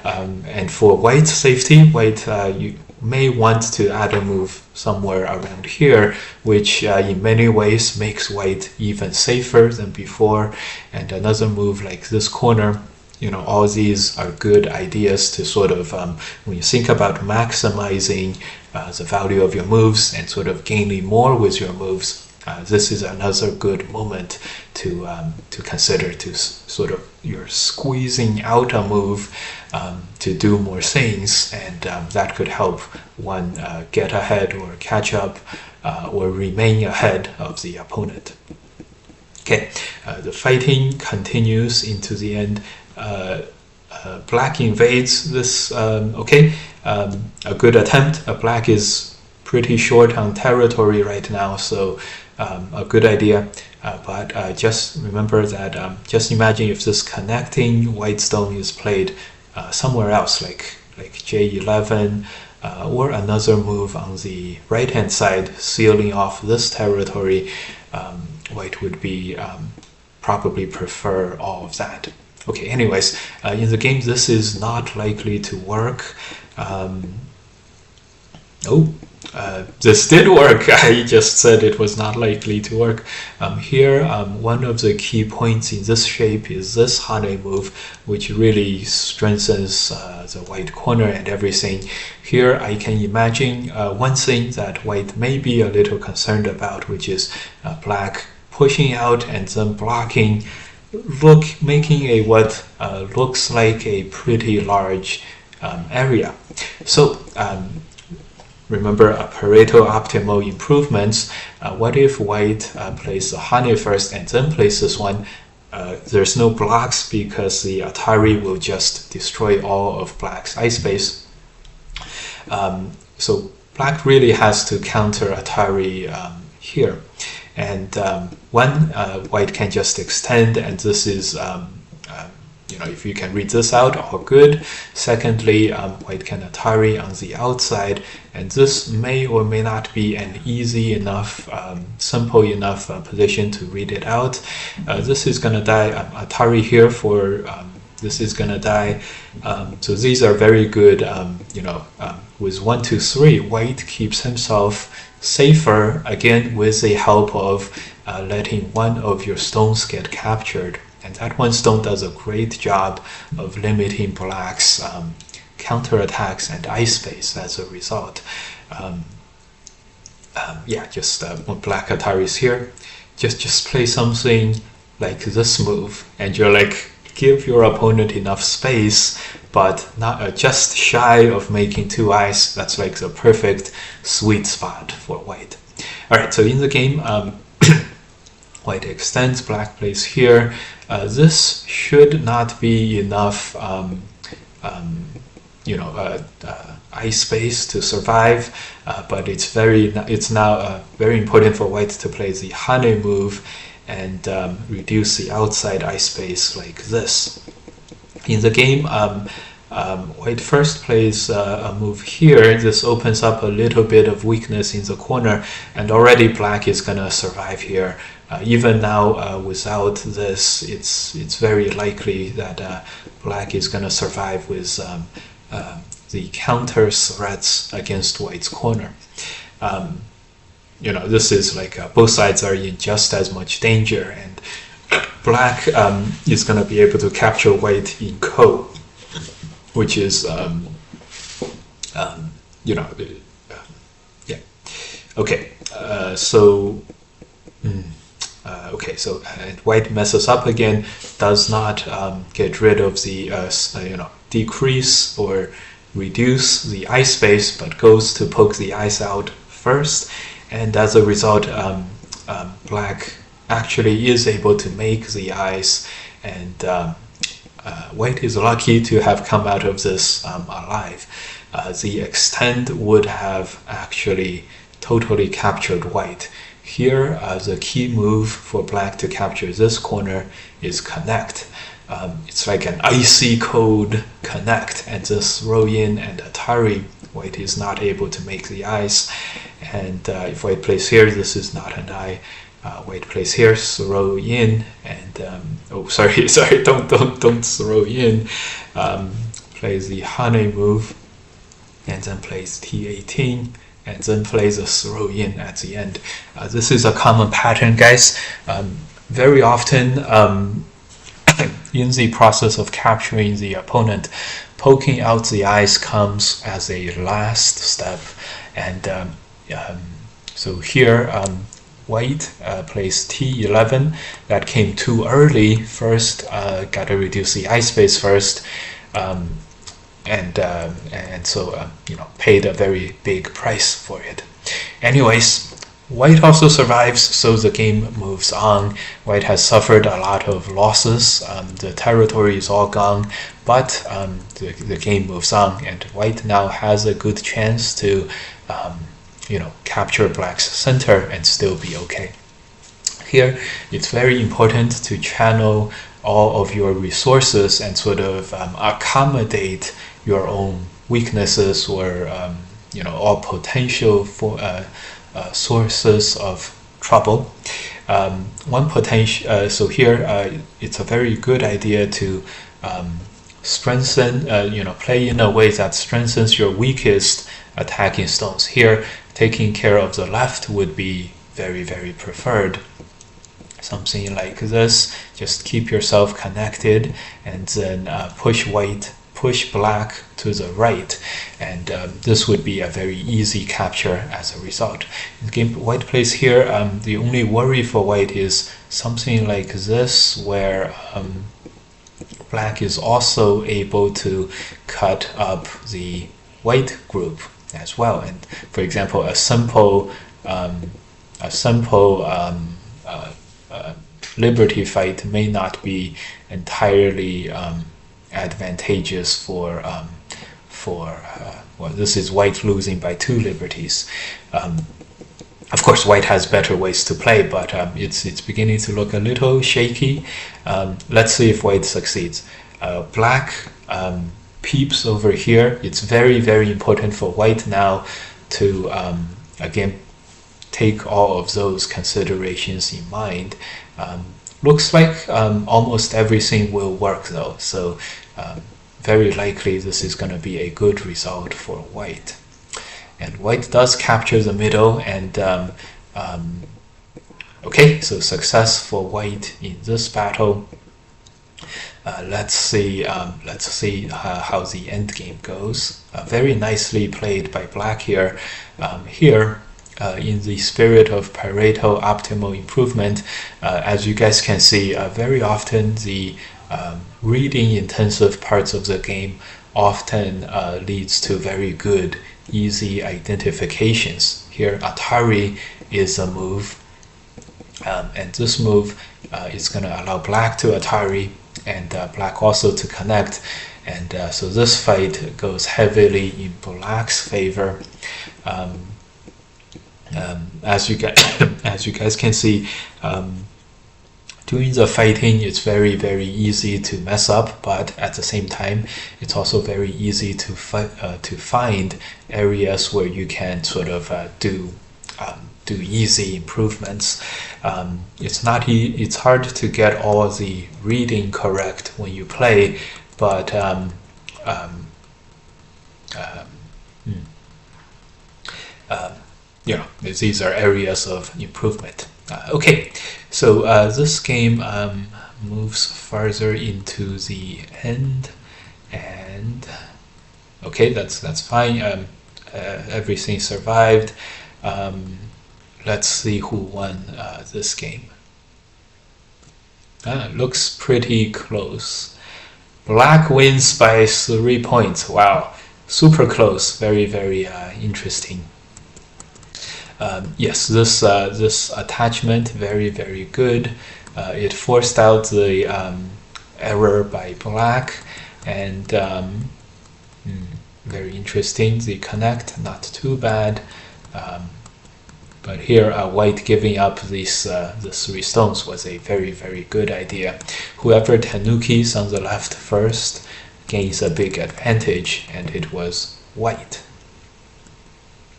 And for white's safety, white, you may want to add a move somewhere around here, which in many ways makes white even safer than before. And another move like this corner, all these are good ideas to sort of, when you think about maximizing the value of your moves and sort of gaining more with your moves, this is another good moment to consider, to sort of you're squeezing out a move to do more things, and that could help one get ahead or catch up or remain ahead of the opponent. Okay, the fighting continues into the end. Black invades this. Okay, a good attempt. Black is pretty short on territory right now, so a good idea. But just remember that, just imagine if this connecting white stone is played somewhere else, like J11, or another move on the right hand side, sealing off this territory. White would be probably prefer all of that. Okay, anyways, in the game, this is not likely to work. This did work. I just said it was not likely to work. Here, one of the key points in this shape is this Hane move, which really strengthens the white corner and everything. Here, I can imagine one thing that white may be a little concerned about, which is black pushing out and then blocking, making a what looks like a pretty large area. So remember Pareto optimal improvements. What if white plays the Hane first and then plays this one? There's no blocks because the Atari will just destroy all of black's eye space. So black really has to counter Atari here. And one, white can just extend, and this is, if you can read this out, all good. Secondly, white can Atari on the outside, and this may or may not be an easy enough, simple enough position to read it out. This is going to die Atari here for this is gonna die. So these are very good. With 1, 2, 3, white keeps himself safer again with the help of letting one of your stones get captured, and that one stone does a great job of limiting black's counterattacks and ice space as a result. When black Atari is here, just play something like this move, and you're like, give your opponent enough space, but not just shy of making 2 ice. That's like the perfect sweet spot for white. All right, so in the game, white extends, black plays here. This should not be enough ice space to survive, but it's now very important for white to play the honey move and reduce the outside ice space like this. In the game, white first plays a move here. This opens up a little bit of weakness in the corner, and already black is gonna survive here. Even now, without this, it's very likely that black is gonna survive with the counter threats against white's corner. This is like both sides are in just as much danger, and black is going to be able to capture white in Ko, which is okay. So white messes up again, does not get rid of the decrease or reduce the ice space, but goes to poke the ice out first, and as a result, black actually is able to make the ice, and white is lucky to have come out of this alive. The extend would have actually totally captured white. Here, the key move for black to capture this corner is connect. It's like an icy cold connect, and this throw in and Atari, white is not able to make the ice, and if white plays here, this is not an eye. White plays here, throw in, and don't throw in. Plays the honey move, and then plays T18, and then plays a throw in at the end. This is a common pattern, guys. Very often, in the process of capturing the opponent, poking out the eyes comes as a last step, and so here white plays T11. That came too early. First, gotta reduce the ice space first, and so paid a very big price for it. Anyways, white also survives, so the game moves on. White has suffered a lot of losses. The territory is all gone, but the game moves on, and white now has a good chance to capture black's center and still be okay. Here, it's very important to channel all of your resources and sort of accommodate your own weaknesses or all potential for sources of trouble. So here it's a very good idea to strengthen, play in a way that strengthens your weakest attacking stones. Here, taking care of the left would be very, very preferred. Something like this, just keep yourself connected, and then push black to the right, and this would be a very easy capture as a result. In the game white plays here, the only worry for white is something like this, where black is also able to cut up the white group as well. And for example, a simple liberty fight may not be entirely advantageous for this is white losing by 2 liberties. Of course, white has better ways to play, but it's beginning to look a little shaky. Let's see if white succeeds. Black peeps over here. It's very, very important for white now to again take all of those considerations in mind. Looks like almost everything will work though, so very likely this is going to be a good result for white. And white does capture the middle, and okay, so success for white in this battle. Let's see how the end game goes. Very nicely played by black here. Here, in the spirit of Pareto optimal improvement, as you guys can see, very often the reading intensive parts of the game often leads to very good, easy identifications. Here, Atari is a move, and this move is going to allow black to Atari, and black also to connect, and so this fight goes heavily in black's favor. As you guys can see, during the fighting, it's very easy to mess up, but at the same time, it's also very easy to find areas where you can sort of do easy improvements. It's hard to get all the reading correct when you play, but you know, these are areas of improvement. Okay, so this game moves further into the end, and okay, that's fine. Everything survived. Let's see who won this game. Looks pretty close. Black wins by 3 points. Wow, super close. Very interesting. Yes, this attachment very good. It forced out the error by black, and very interesting. The connect, not too bad. But here, white giving up the 3 stones was a very good idea. Whoever tanukis on the left first gains a big advantage, and it was white.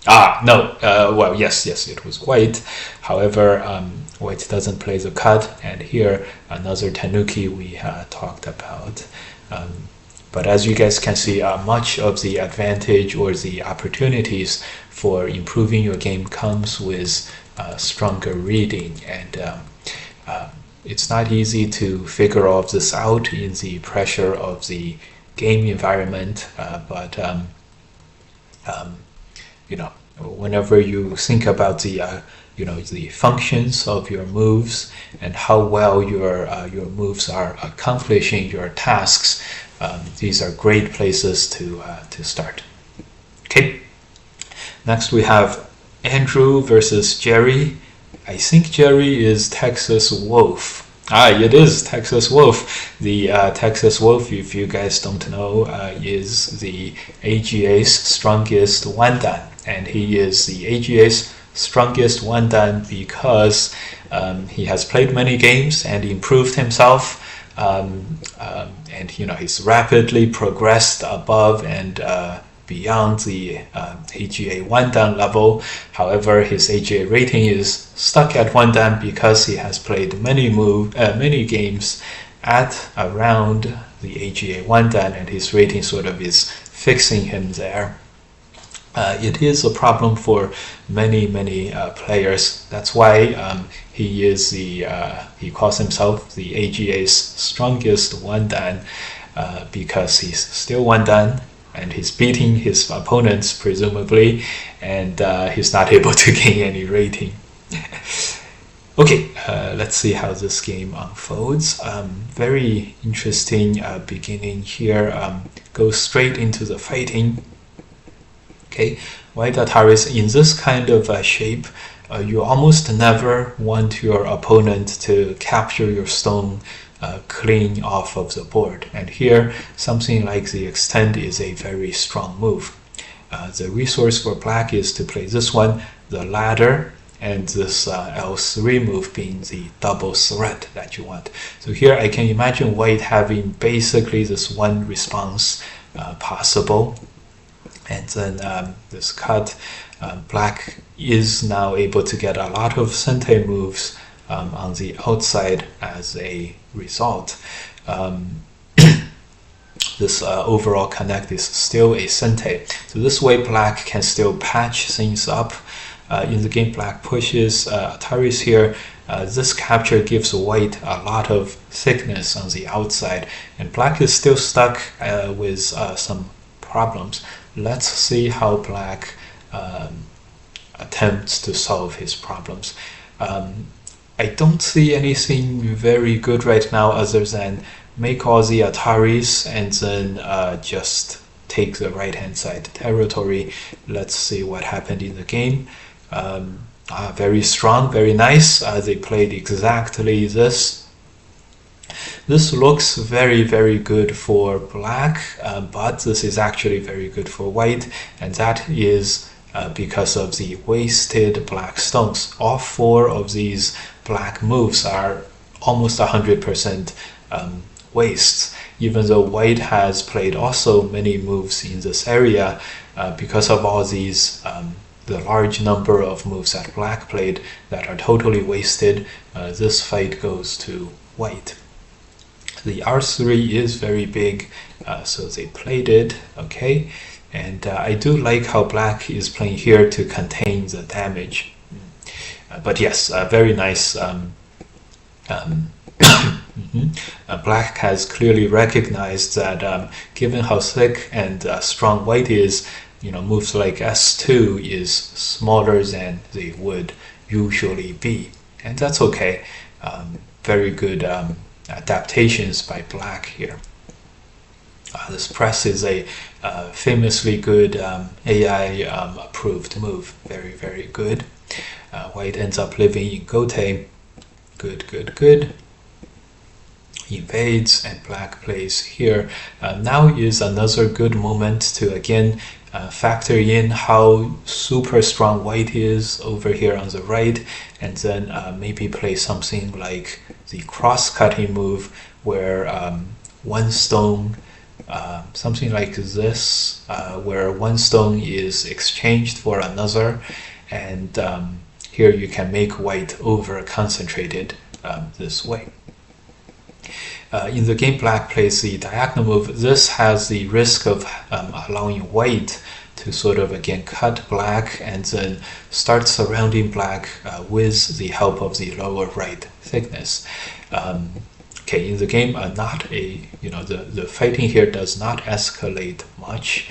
No, well, yes, it was white. However, white doesn't play the cut, and here another tanuki we talked about. But as you guys can see, much of the advantage or the opportunities for improving your game comes with stronger reading, and it's not easy to figure all of this out in the pressure of the game environment, but you know, whenever you think about the the functions of your moves and how well your moves are accomplishing your tasks, these are great places to start. Okay, next we have Andrew versus Jerry. I think Jerry is Texas Wolf. It is Texas Wolf. The Texas Wolf, if you guys don't know, is the AGA's strongest Wandan, and he is the AGA's strongest Wandan because he has played many games and improved himself, and he's rapidly progressed above and beyond the AGA Wandan level. However, his AGA rating is stuck at Wandan because he has played many games at around the AGA Wandan, and his rating sort of is fixing him there. It is a problem for many players. That's why he calls himself the AGA's strongest Wandan, because he's still Wandan and he's beating his opponents presumably, and he's not able to gain any rating. Okay, let's see how this game unfolds. Very interesting beginning here. Goes straight into the fighting. Okay, white Ataris, in this kind of shape, you almost never want your opponent to capture your stone clean off of the board. And here, something like the extend is a very strong move. The resource for black is to play this one, the ladder, and this L3 move being the double threat that you want. So here I can imagine white having basically this one response possible. And then this cut, black is now able to get a lot of Sente moves on the outside as a result. This overall connect is still a Sente. So this way black can still patch things up. In the game, black pushes Ataris here. This capture gives white a lot of thickness on the outside, and black is still stuck with some problems. Let's see how black attempts to solve his problems. I don't see anything very good right now other than make all the Ataris and then just take the right hand side territory. Let's see what happened in the game. Very strong, very nice. They played exactly this. This looks very, very good for black, but this is actually very good for white, and that is because of the wasted black stones. All four of these black moves are almost 100% wastes, even though white has played also many moves in this area. Because of all these the large number of moves that black played that are totally wasted, this fight goes to white. The R3 is very big, so they played it, okay. And I do like how black is playing here to contain the damage. But yes, very nice. Black has clearly recognized that given how thick and strong white is, moves like S2 is smaller than they would usually be. And that's okay. Very good adaptations by black here. This press is a famously good AI approved move. Very, very good. White ends up living in Gote. Good, good, good. Invades, and black plays here. Now is another good moment to again factor in how super strong white is over here on the right, and then maybe play something like the cross-cutting move where one stone, something like this, where one stone is exchanged for another, and here you can make white over concentrated this way. In the game, black plays the diagonal move. This has the risk of allowing white to sort of again cut black and then start surrounding black with the help of the lower right thickness. Okay, in the game, not a the fighting here does not escalate much.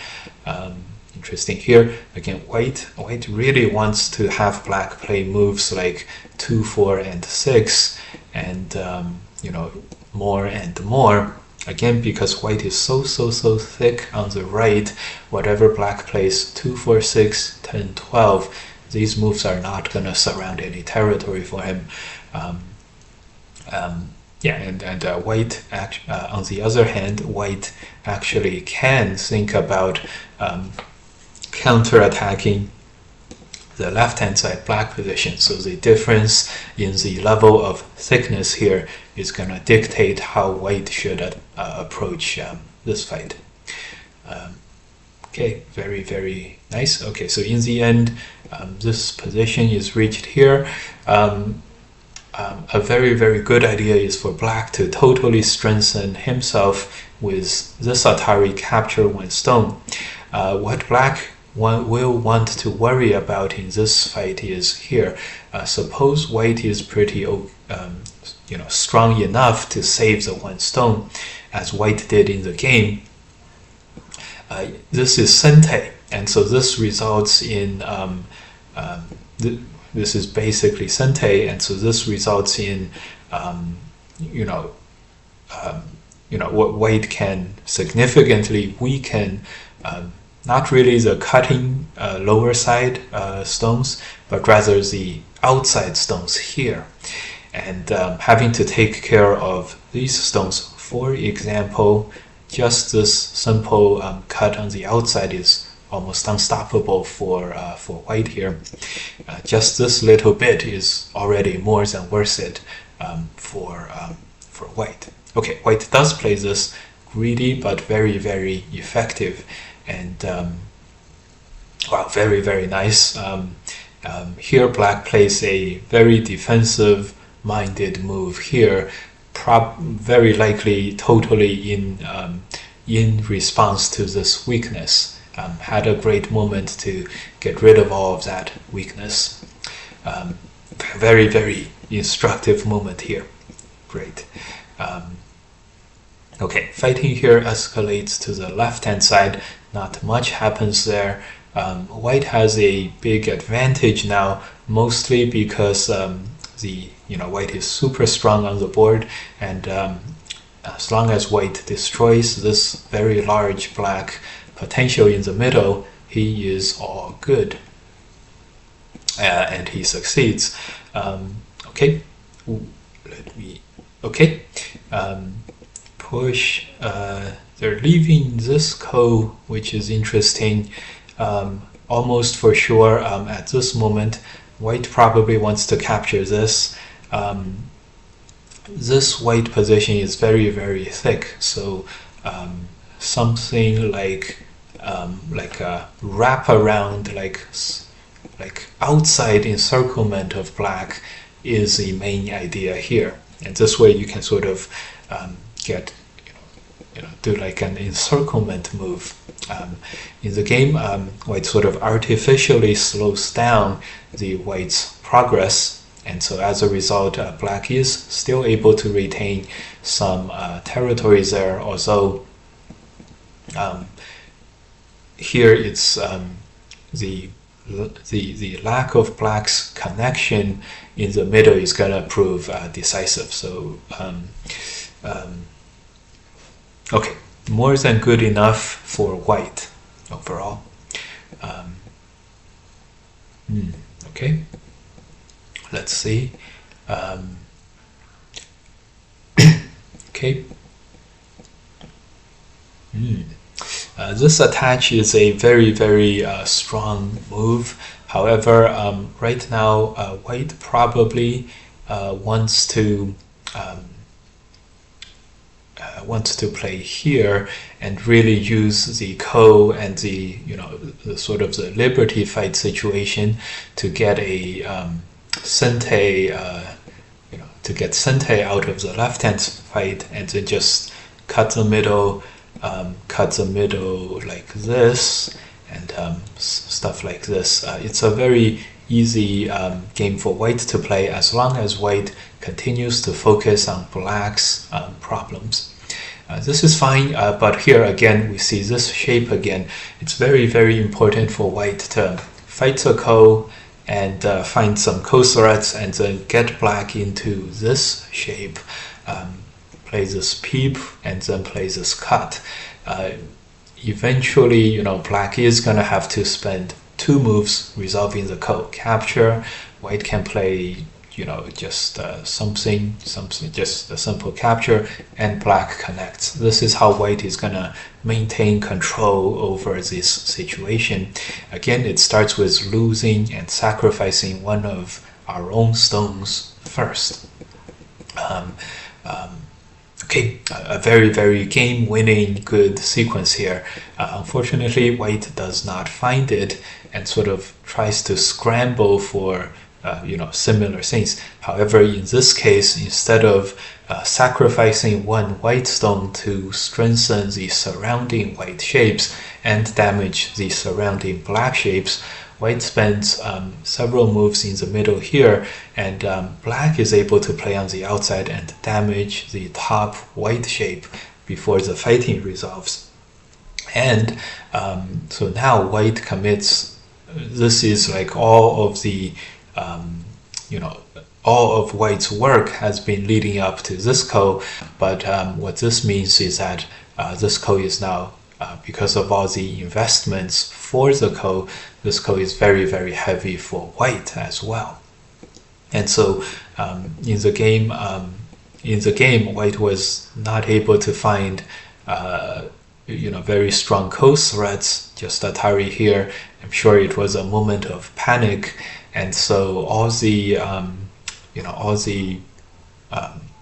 Interesting here again. White really wants to have black play moves like 2, 4, and 6, and more and more. Again, because white is so thick on the right, whatever black plays 2, 4, 6, 10, 12, these moves are not going to surround any territory for him. White on the other hand, white actually can think about counter-attacking the left-hand side black position. So the difference in the level of thickness here is going to dictate how white should approach this fight. Okay, very, very nice. Okay, so in the end, this position is reached here. A very, very good idea is for black to totally strengthen himself with this Atari capture one stone. What black will want to worry about in this fight is here. Suppose white is pretty strong enough to save the one stone, as white did in the game. This is Sente, and so this results in this is basically Sente, and so this results in what white can significantly weaken not really the cutting lower side stones, but rather the outside stones here. And having to take care of these stones, for example, just this simple cut on the outside is almost unstoppable for white here. Just this little bit is already more than worth it for white. Okay, white does play this greedy but very, very effective. And wow, very, very nice. Here black plays a very defensive minded move here, very likely totally in response to this weakness. Had a great moment to get rid of all of that weakness. Very, very instructive moment here. Great. Okay, fighting here escalates to the left-hand side. Not much happens there. White has a big advantage now, mostly because white is super strong on the board, and as long as white destroys this very large black potential in the middle, he is all good, and he succeeds. Okay, push. They're leaving this ko, which is interesting. Almost for sure, at this moment, white probably wants to capture this. This white position is very, very thick, so something like a wraparound, like outside encirclement of black is the main idea here. And this way you can sort of do like an encirclement move. In the game, white sort of artificially slows down the white's progress, and so as a result, black is still able to retain some territories there, although here it's the lack of black's connection in the middle is going to prove decisive. So okay, more than good enough for white overall. Okay, let's see. Okay. This attach is a very, very strong move. However, right now, white probably wants to play here and really use the ko and the sort of the liberty fight situation to get a sente, to get sente out of the left hand fight, and then just cut the middle like this, and stuff like this. It's a very easy game for white to play as long as white continues to focus on black's problems. This is fine, but here again we see this shape again. It's very, very important for white to fight the ko and find some ko threats and then get black into this shape. Play this peep and then play this cut. Eventually, black is gonna have to spend 2 moves resolving the ko. Capture, white can play, just something, just a simple capture, and black connects. This is how white is gonna maintain control over this situation. Again, it starts with losing and sacrificing one of our own stones first. Okay, a very, very game-winning good sequence here. Unfortunately, white does not find it and sort of tries to scramble for similar things. However, in this case, instead of sacrificing one white stone to strengthen the surrounding white shapes and damage the surrounding black shapes, white spends several moves in the middle here, and black is able to play on the outside and damage the top white shape before the fighting resolves. And so now white commits. This is like all of the all of white's work has been leading up to this ko, but what this means is that this ko is now, because of all the investments for the ko, this ko is very, very heavy for white as well. And so in the game, white was not able to find very strong ko threats. Just Atari here, I'm sure it was a moment of panic, and so all the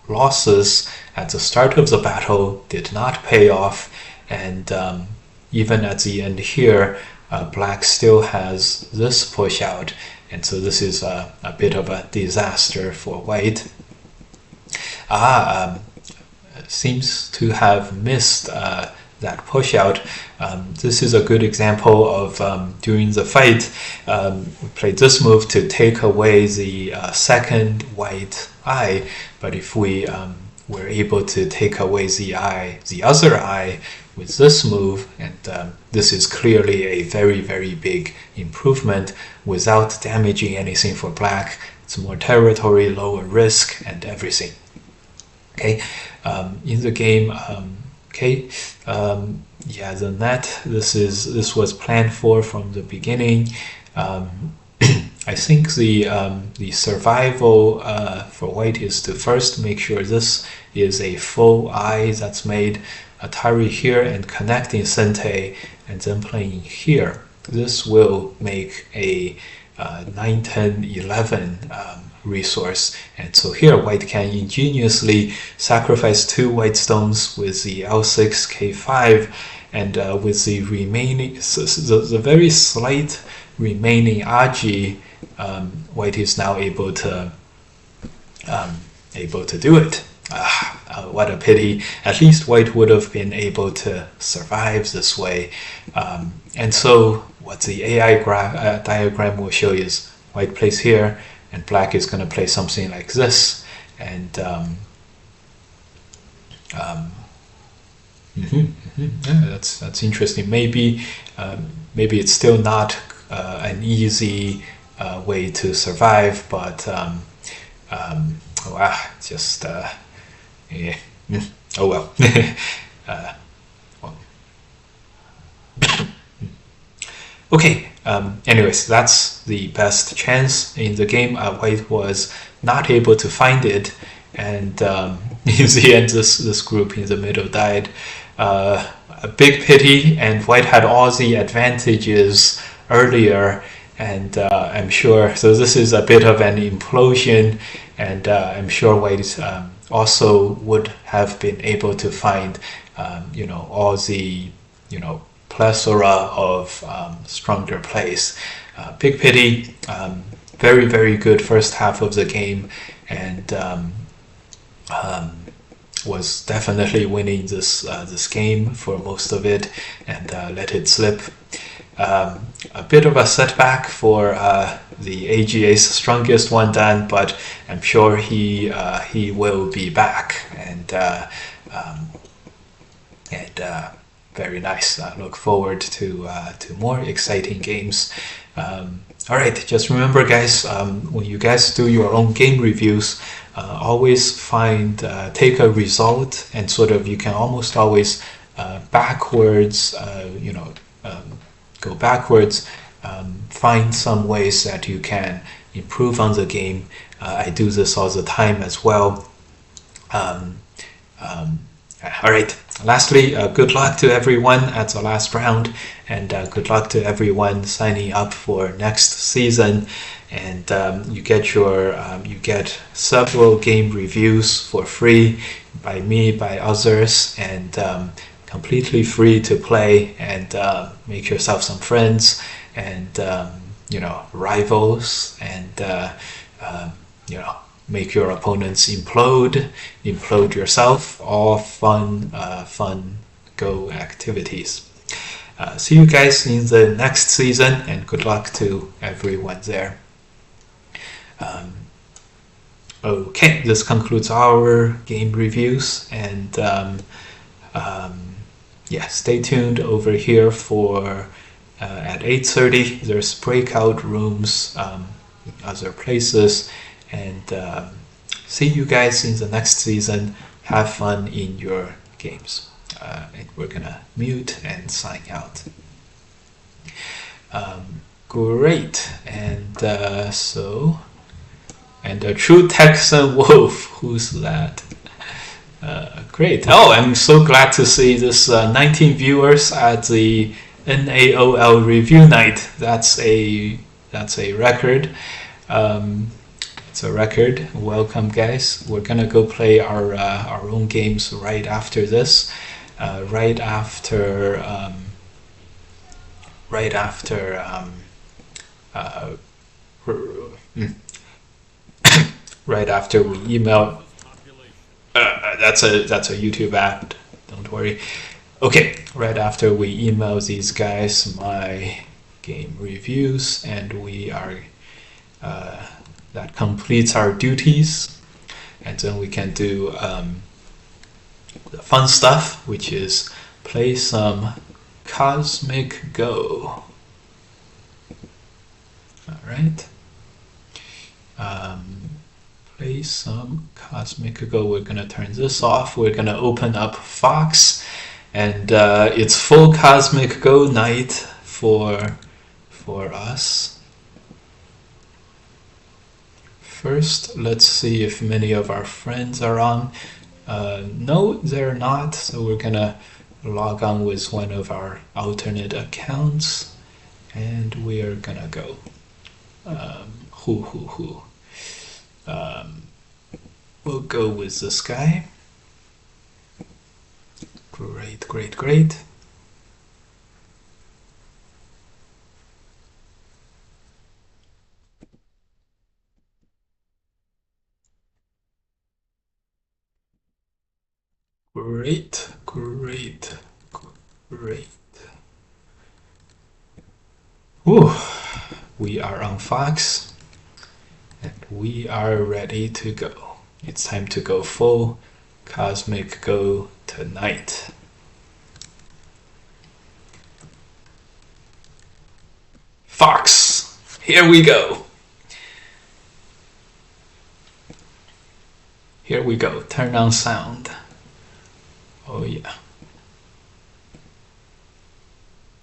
losses at the start of the battle did not pay off, and even at the end here, black still has this push out, and so this is a bit of a disaster for white. Seems to have missed that push out. This is a good example of during the fight, we played this move to take away the second white eye, but if we were able to take away the other eye with this move, and this is clearly a very, very big improvement without damaging anything for black. It's more territory, lower risk, and everything. Okay, in the game, yeah, the net. This was planned from the beginning. I think the survival for white is to first make sure this is a full eye that's made. Atari here and connecting Sente and then playing here. This will make a 9, 10, 11 resource, and so here white can ingeniously sacrifice 2 white stones with the L6 K5, and with the remaining, the very slight remaining Aji, white is now able to do it. What a pity. At least white would have been able to survive this way. And so what the AI diagram will show is white plays here, and black is going to play something like this. And yeah, that's interesting. Maybe it's still not an easy way to survive, but just yeah. Oh well. Okay, anyways, that's the best chance in the game. White was not able to find it, and in the end this group in the middle died. A big pity, and white had all the advantages earlier, and I'm sure, so this is a bit of an implosion, and I'm sure white also would have been able to find all the plethora of stronger plays. Big pity. Very, very good first half of the game, and was definitely winning this game for most of it, and let it slip. A bit of a setback for the AGA's strongest one Dan, but I'm sure he will be back, and very nice. I look forward to more exciting games. All right, just remember, guys, when you guys do your own game reviews, always take a result, and sort of you can almost always backwards, go backwards, find some ways that you can improve on the game. I do this all the time as well. All right, lastly, good luck to everyone at the last round, and good luck to everyone signing up for next season. And you get several game reviews for free by me, by others, and completely free to play, and make yourself some friends, and rivals, and make your opponents implode yourself. All fun Go activities. See you guys in the next season, and good luck to everyone there. Okay, this concludes our game reviews, and yeah, stay tuned over here for at 8:30. There's breakout rooms, other places, and see you guys in the next season. Have fun in your games. And we're gonna mute and sign out. Great, and and a true Texan wolf. Who's that? Great. Oh, I'm so glad to see this 19 viewers at the NAOL review night. That's a record. It's a record. Welcome, guys. We're gonna go play our own games right after this. Right after right after we email. that's a YouTube app. Don't worry. Okay, right after we email these guys my game reviews, and we are that completes our duties, and then we can do the fun stuff, which is play some Cosmic Go. All right. Play some Cosmic Go. We're gonna turn this off. We're gonna open up Fox, and it's full Cosmic Go night for us. First, let's see if many of our friends are on. No, they're not. So we're gonna log on with one of our alternate accounts, and we are gonna go. We'll go with this guy. Great, great, great. Great, great, great. Ooh, we are on Fox, and we are ready to go. It's time to go full Cosmic Go tonight. Fox, here we go. Here we go. Turn on sound. Oh yeah.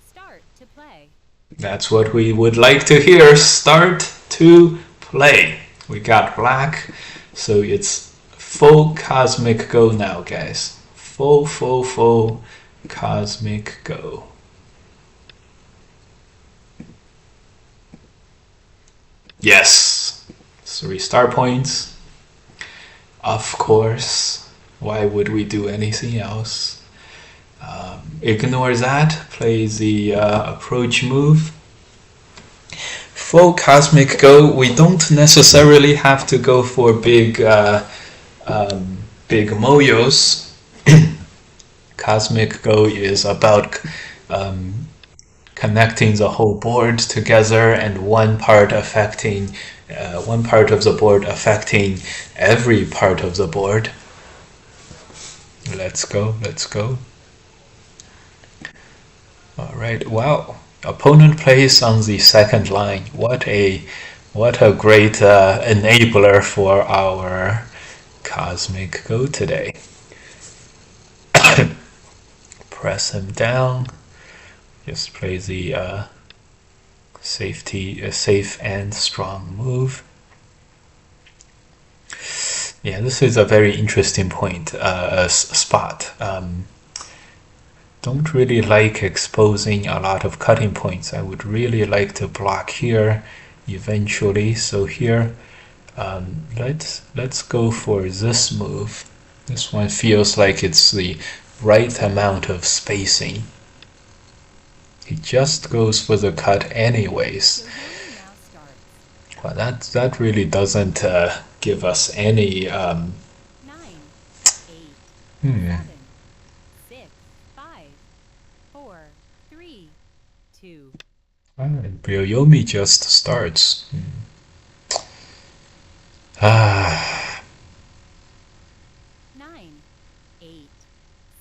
Start to play. That's what we would like to hear. Start to play. We got black, so it's full Cosmic Go now, guys. Full Cosmic Go. Yes. 3 star points. Of course. Why would we do anything else? Ignore that. Play the approach move. Full Cosmic Go. We don't necessarily have to go for big moyos. Cosmic Go is about connecting the whole board together, and one part of the board affecting every part of the board. Let's go, let's go. All right, wow. Opponent plays on the second line. What a great enabler for our Cosmic Go today. Press him down. Just play the safe and strong move. Yeah, this is a very interesting point, spot. Don't really like exposing a lot of cutting points. I would really like to block here eventually. So here, let's go for this move. This one feels like it's the right amount of spacing. He just goes for the cut anyways. Well, that really doesn't give us any 9, 8, 7, 6, 5, 4, 3, 2. And Ryoyomi just starts. 9, 8,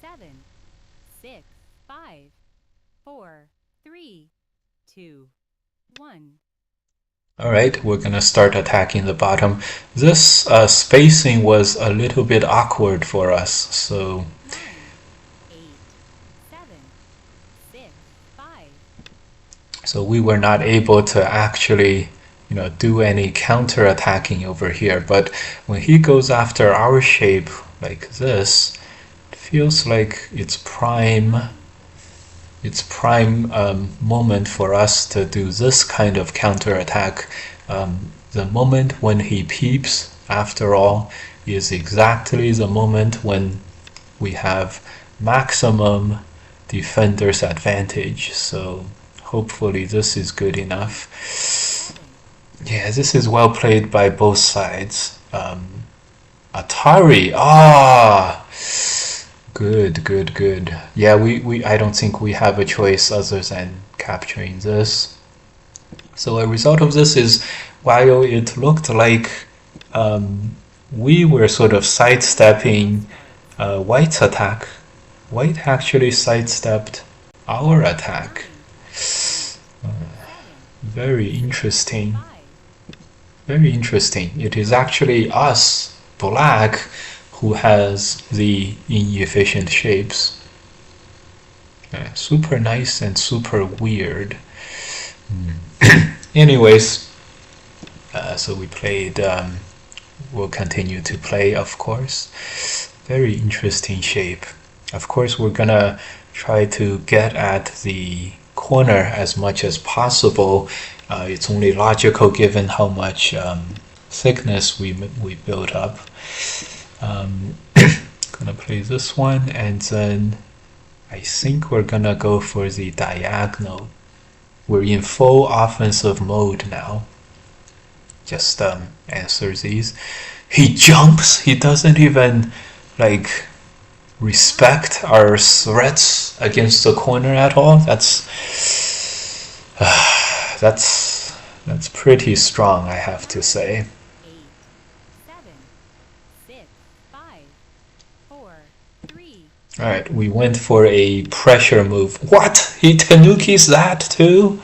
7, 6, 5, 4, 3, 2, 1. Alright, we're gonna start attacking the bottom. This spacing was a little bit awkward for us, so 9, 8, 7, 6, 5. so we were not able to actually, do any counter attacking over here. But when he goes after our shape like this, it feels like it's prime moment for us to do this kind of counter attack. The moment when he peeps, after all, is exactly the moment when we have maximum defender's advantage. So hopefully this is good enough. Yeah, this is well played by both sides. Atari, Good, good, good. Yeah, I don't think we have a choice other than capturing this. So a result of this is, while it looked like we were sort of sidestepping White's attack, White actually sidestepped our attack. Very interesting. Very interesting. It is actually us, Black, who has the inefficient shapes. Super nice and super weird. Anyways, so we played, we'll continue to play, of course. Very interesting shape. Of course, we're gonna try to get at the corner as much as possible. It's only logical given how much thickness we built up. Gonna play this one, and then I think we're gonna go for the diagonal. We're in full offensive mode now. Just answer these. He jumps. He doesn't even like respect our threats against the corner at all. That's pretty strong, I have to say. 8, 7, 6, 5, 4, 3. All right, we went for a pressure move. What? He tanukis that too?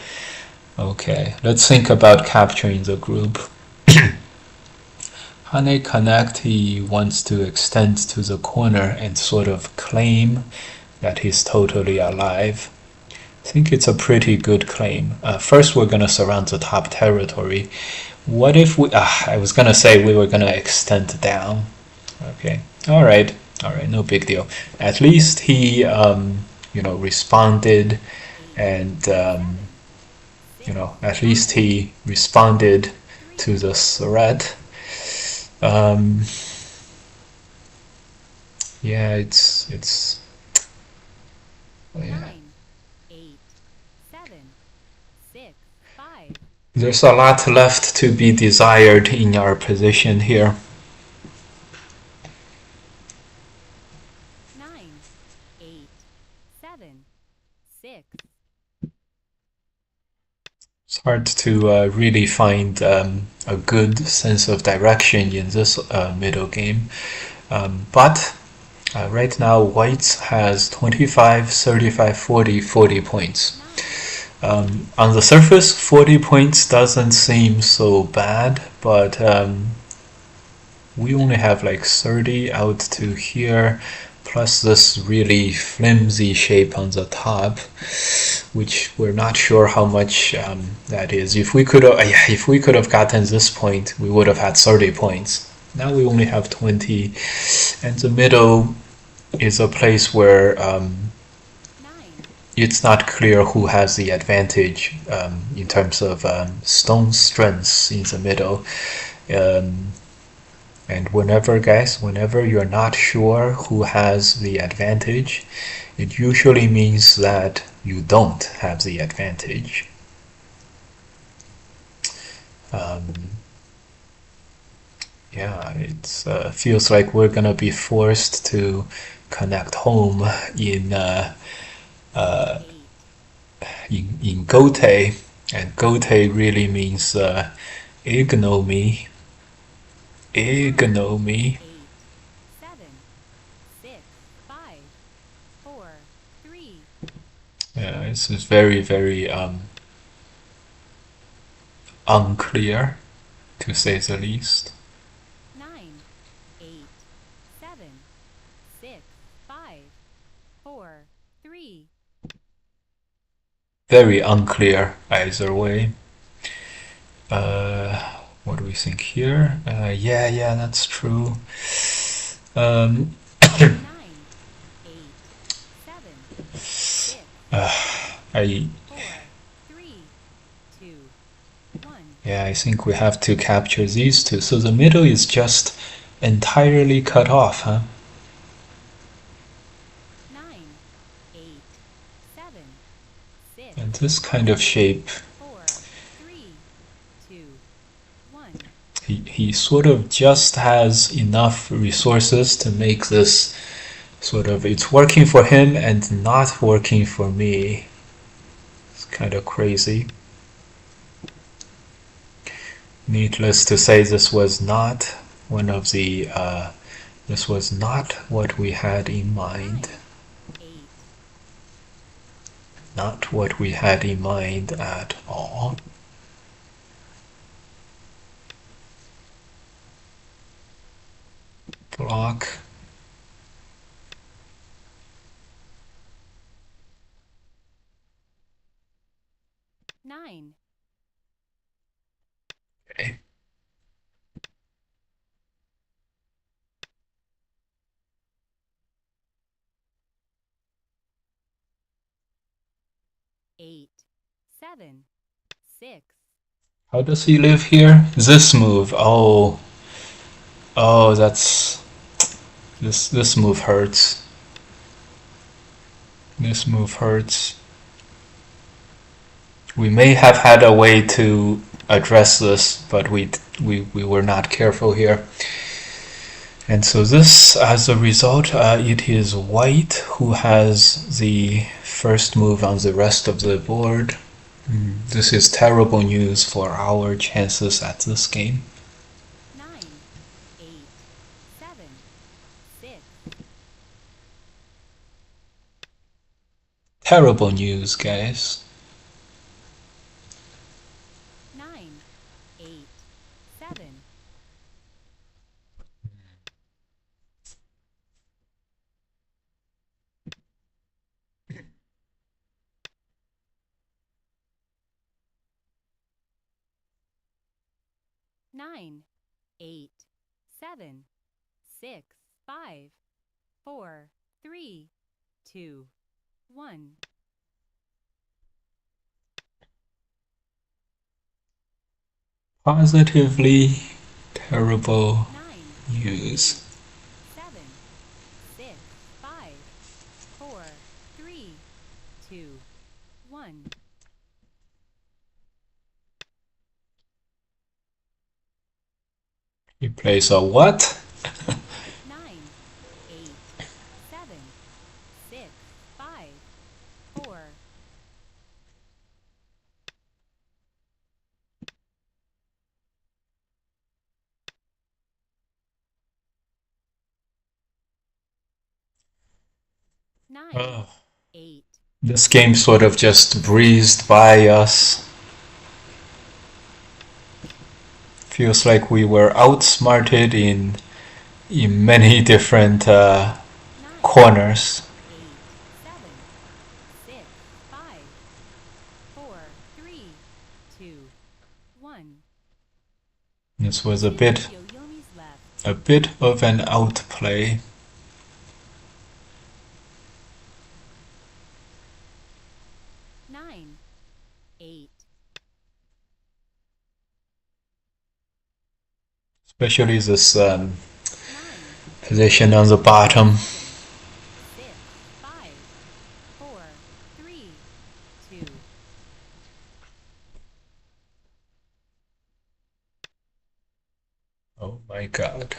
Okay, let's think about capturing the group. Hane Connect, he wants to extend to the corner and sort of claim that he's totally alive. I think it's a pretty good claim. First, we're going to surround the top territory. What if we... I was going to say we were going to extend down. Okay, all right, no big deal. At least he, responded, and, at least he responded to the threat. Yeah, it's oh, yeah. 9, 8, 7, 6, 5. There's a lot left to be desired in our position here. 9, 8, 7, 6. It's hard to really find a good sense of direction in this middle game. But right now, White has 25, 35, 40, 40 points. On the surface, 40 points doesn't seem so bad, but we only have like 30 out to here, plus this really flimsy shape on the top, which we're not sure how much that is. If we could have gotten this point, we would have had 30 points. Now we only have 20, and the middle is a place where it's not clear who has the advantage in terms of stone strengths in the middle. And whenever you're not sure who has the advantage, it usually means that you don't have the advantage. Yeah, it feels like we're gonna be forced to connect home in Gote, and Gote really means ignominy. 8, 7, 6, 5, 4, 3. Yeah, this is very, very unclear, to say the least. 9, 8, 7, 6, 5, 4, 3. Very unclear either way. What do we think here? Yeah, that's true. 9, 8, 7, 6, I 4, 3, 2, 1. Yeah, I think we have to capture these two. So the middle is just entirely cut off, huh? 9, 8, 7, 6. And this kind of shape, 4, 3, 2, 1. he sort of just has enough resources to make this Sort of, it's working for him and not working for me. It's kind of crazy. Needless to say, this was not one of the this was not what we had in mind. 8, Not what we had in mind at all. Block. 9, Okay. 8, 7, 6, How does he live here? This move. Oh, oh, that's this move hurts. This move hurts. We may have had a way to address this, but we were not careful here. And so this, as a result, it is white who has the first move on the rest of the board. This is terrible news for our chances at this game. 9, 8, 7, 6, Terrible news, guys. 9, 8, 7, 9, 8, 7, 6, 5, 4, 3, 2, 1. Positively terrible 9, news. 7, 6, 5, 4, 3, 2, 1. He plays a what? 9, 8, 7, 6, 5, 4. Nine, Oh. 8, This game sort of just breezed by us. Feels like we were outsmarted in many different 9, corners. 8, 7, 6, 5, 4, 3, 2, 1. This was a 2 bit yo-yomis left. of an outplay. 9, 8, Especially this 9, position on the bottom. 6, 5, 4, 3, 2. Oh my god.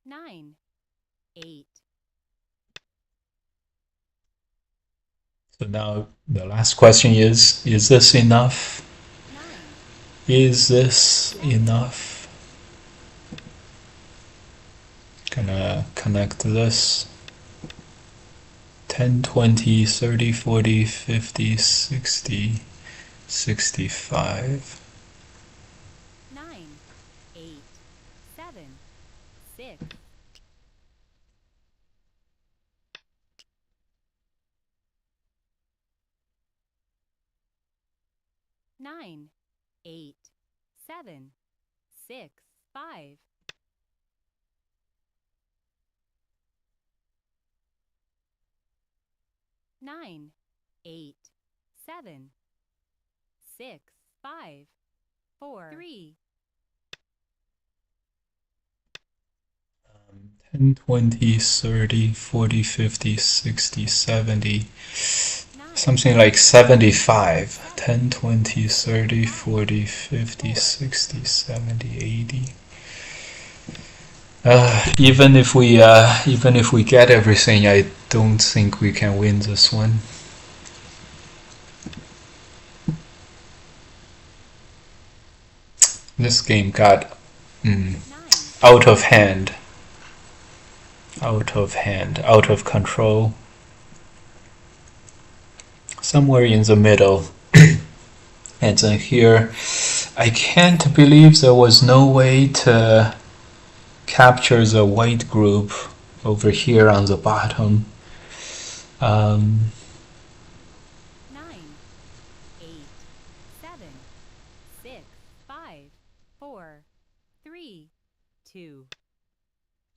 Nine, 8, So now the last question is this enough? 9, Is this enough? Gonna connect this. 10, 20, 30, 40, 50, 60, 65. 9, 8, 7, 6, 9, 8, 7, 6, 5. 9, 8, 7, 6, 5, 4, 3, 10, 20, 30, 40, 50, 60, 70. Something like 75. 10, 20, 30, 40, 50, 60, 70, 80. Even if we get everything, I don't think we can win this one. This game got out of hand, out of control. Somewhere in the middle. And then here, I can't believe there was no way to capture the white group over here on the bottom. 9, 8, 7, 6, 5, 4, 3, 2.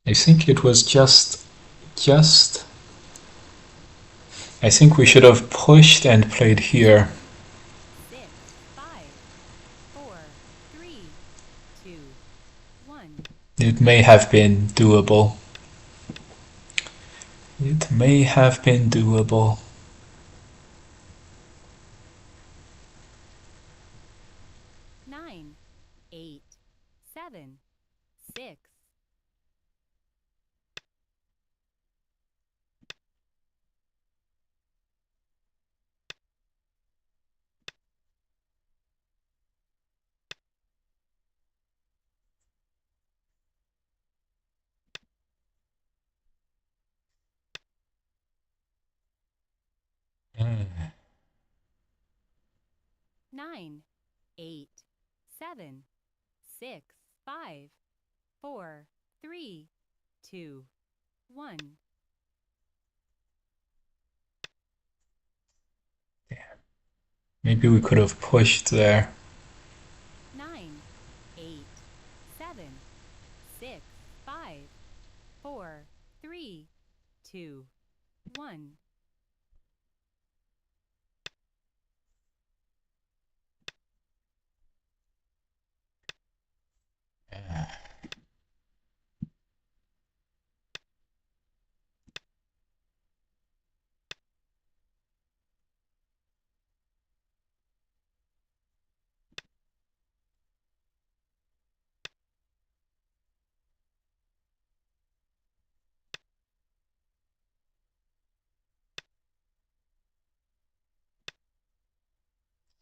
I think it was just I think we should have pushed and played here. 6, 5, 4, 3, 2, 1. It may have been doable. It may have been doable. 9, 8, 7, 6. Mm. 9, 8, 7, 6, 5, 4, 3, 2, 1. Maybe we could have pushed there. 9, 8, 7, 6, 5, 4, 3, 2, 1.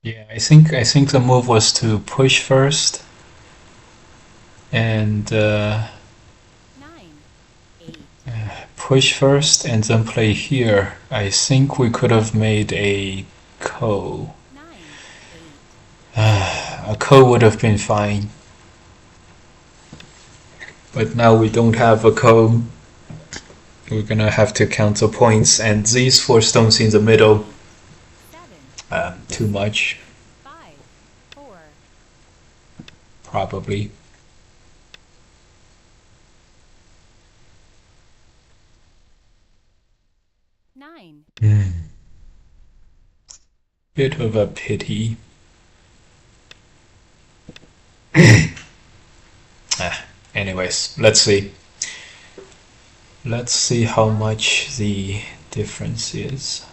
Yeah, I think the move was to push first and 9, 8, push first and then play here. I think we could have made a ko. 9, 8. A ko would have been fine. But now we don't have a ko. We're gonna have to count the points, and these 4 stones in the middle, 7, too much, 5, 4. probably. 9, Bit of a pity. Anyways, let's see. Let's see how much the difference is.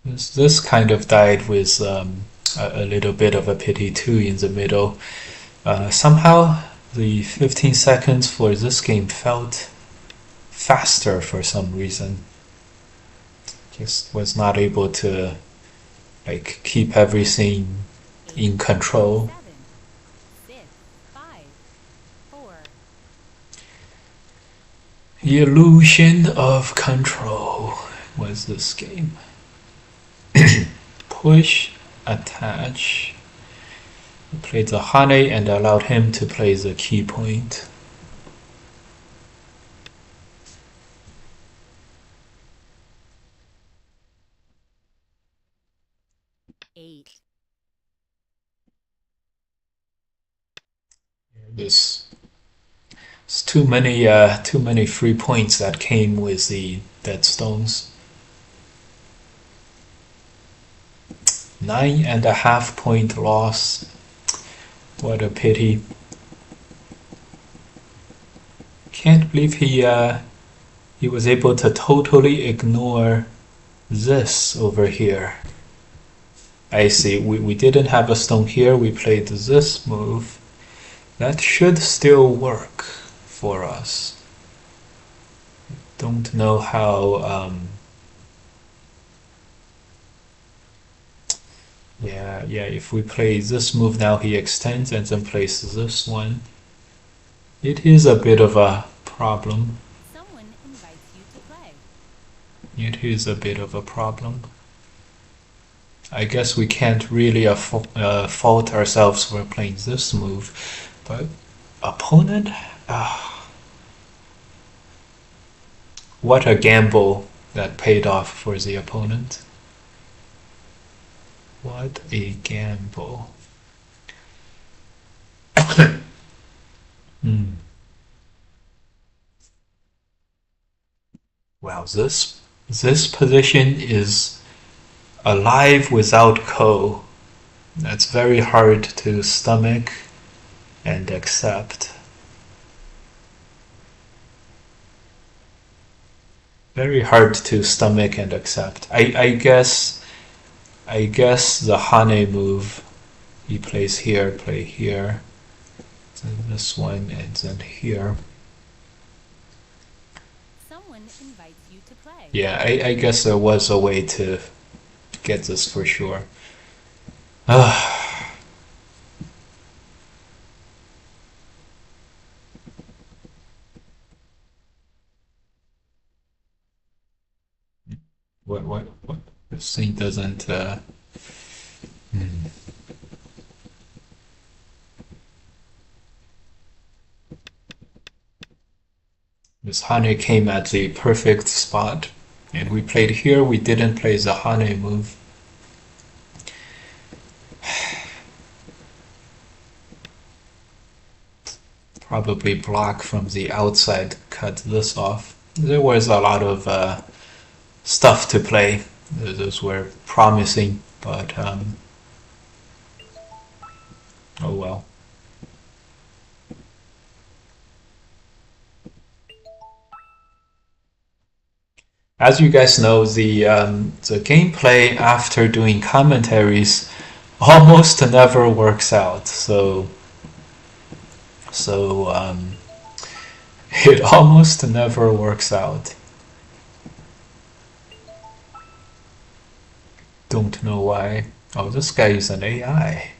This kind of died with a little bit of a pity too in the middle. Somehow the 15 seconds for this game felt faster for some reason. Just was not able to like keep everything in control. 7, 6, 5, 4. The illusion of control was this game. Push, attach. We played the Hane and allowed him to play the key point. There's too many free points that came with the dead stones. 9.5 point loss. What a pity. Can't believe he was able to totally ignore this over here. I see, we didn't have a stone here, we played this move. That should still work for us. Don't know how, yeah, if we play this move now, he extends and then plays this one. It is a bit of a problem. Someone invites you to play. It is a bit of a problem. I guess we can't really fault ourselves for playing this move, but opponent? What a gamble that paid off for the opponent. What a gamble. Wow, this position is alive without Ko. That's very hard to stomach and accept. Very hard to stomach and accept. I guess the Hane move, he plays here, play here, then this one, and then here. Someone invites you to play. Yeah, I guess there was a way to get this for sure. What? This thing doesn't. This Hane came at the perfect spot, and we played here. We didn't play the Hane move. Probably block from the outside, cut this off. There was a lot of stuff to play. Those were promising, but oh well. As you guys know, the gameplay after doing commentaries almost never works out. So it almost never works out. Don't know why. Oh, this guy is an AI.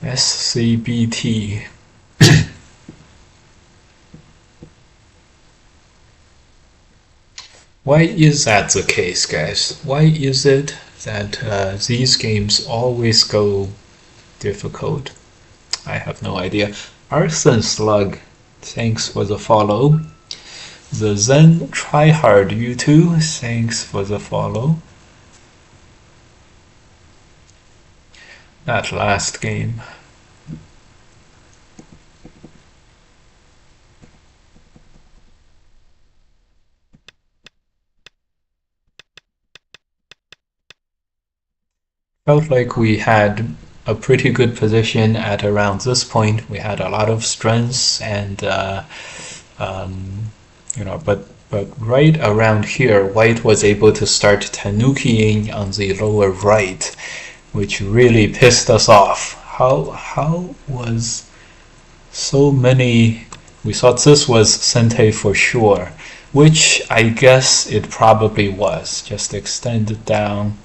SCBT. Why is that the case, guys? Why is it that these games always go difficult? I have no idea. Arson Slug, thanks for the follow. The Zen Tryhard, you too, thanks for the follow. That last game. Felt like we had a pretty good position at around this point. We had a lot of strengths and but right around here, White was able to start tanukiing on the lower right, which really pissed us off. How was so many? We thought this was Sente for sure, which I guess it probably was. Just extend it down.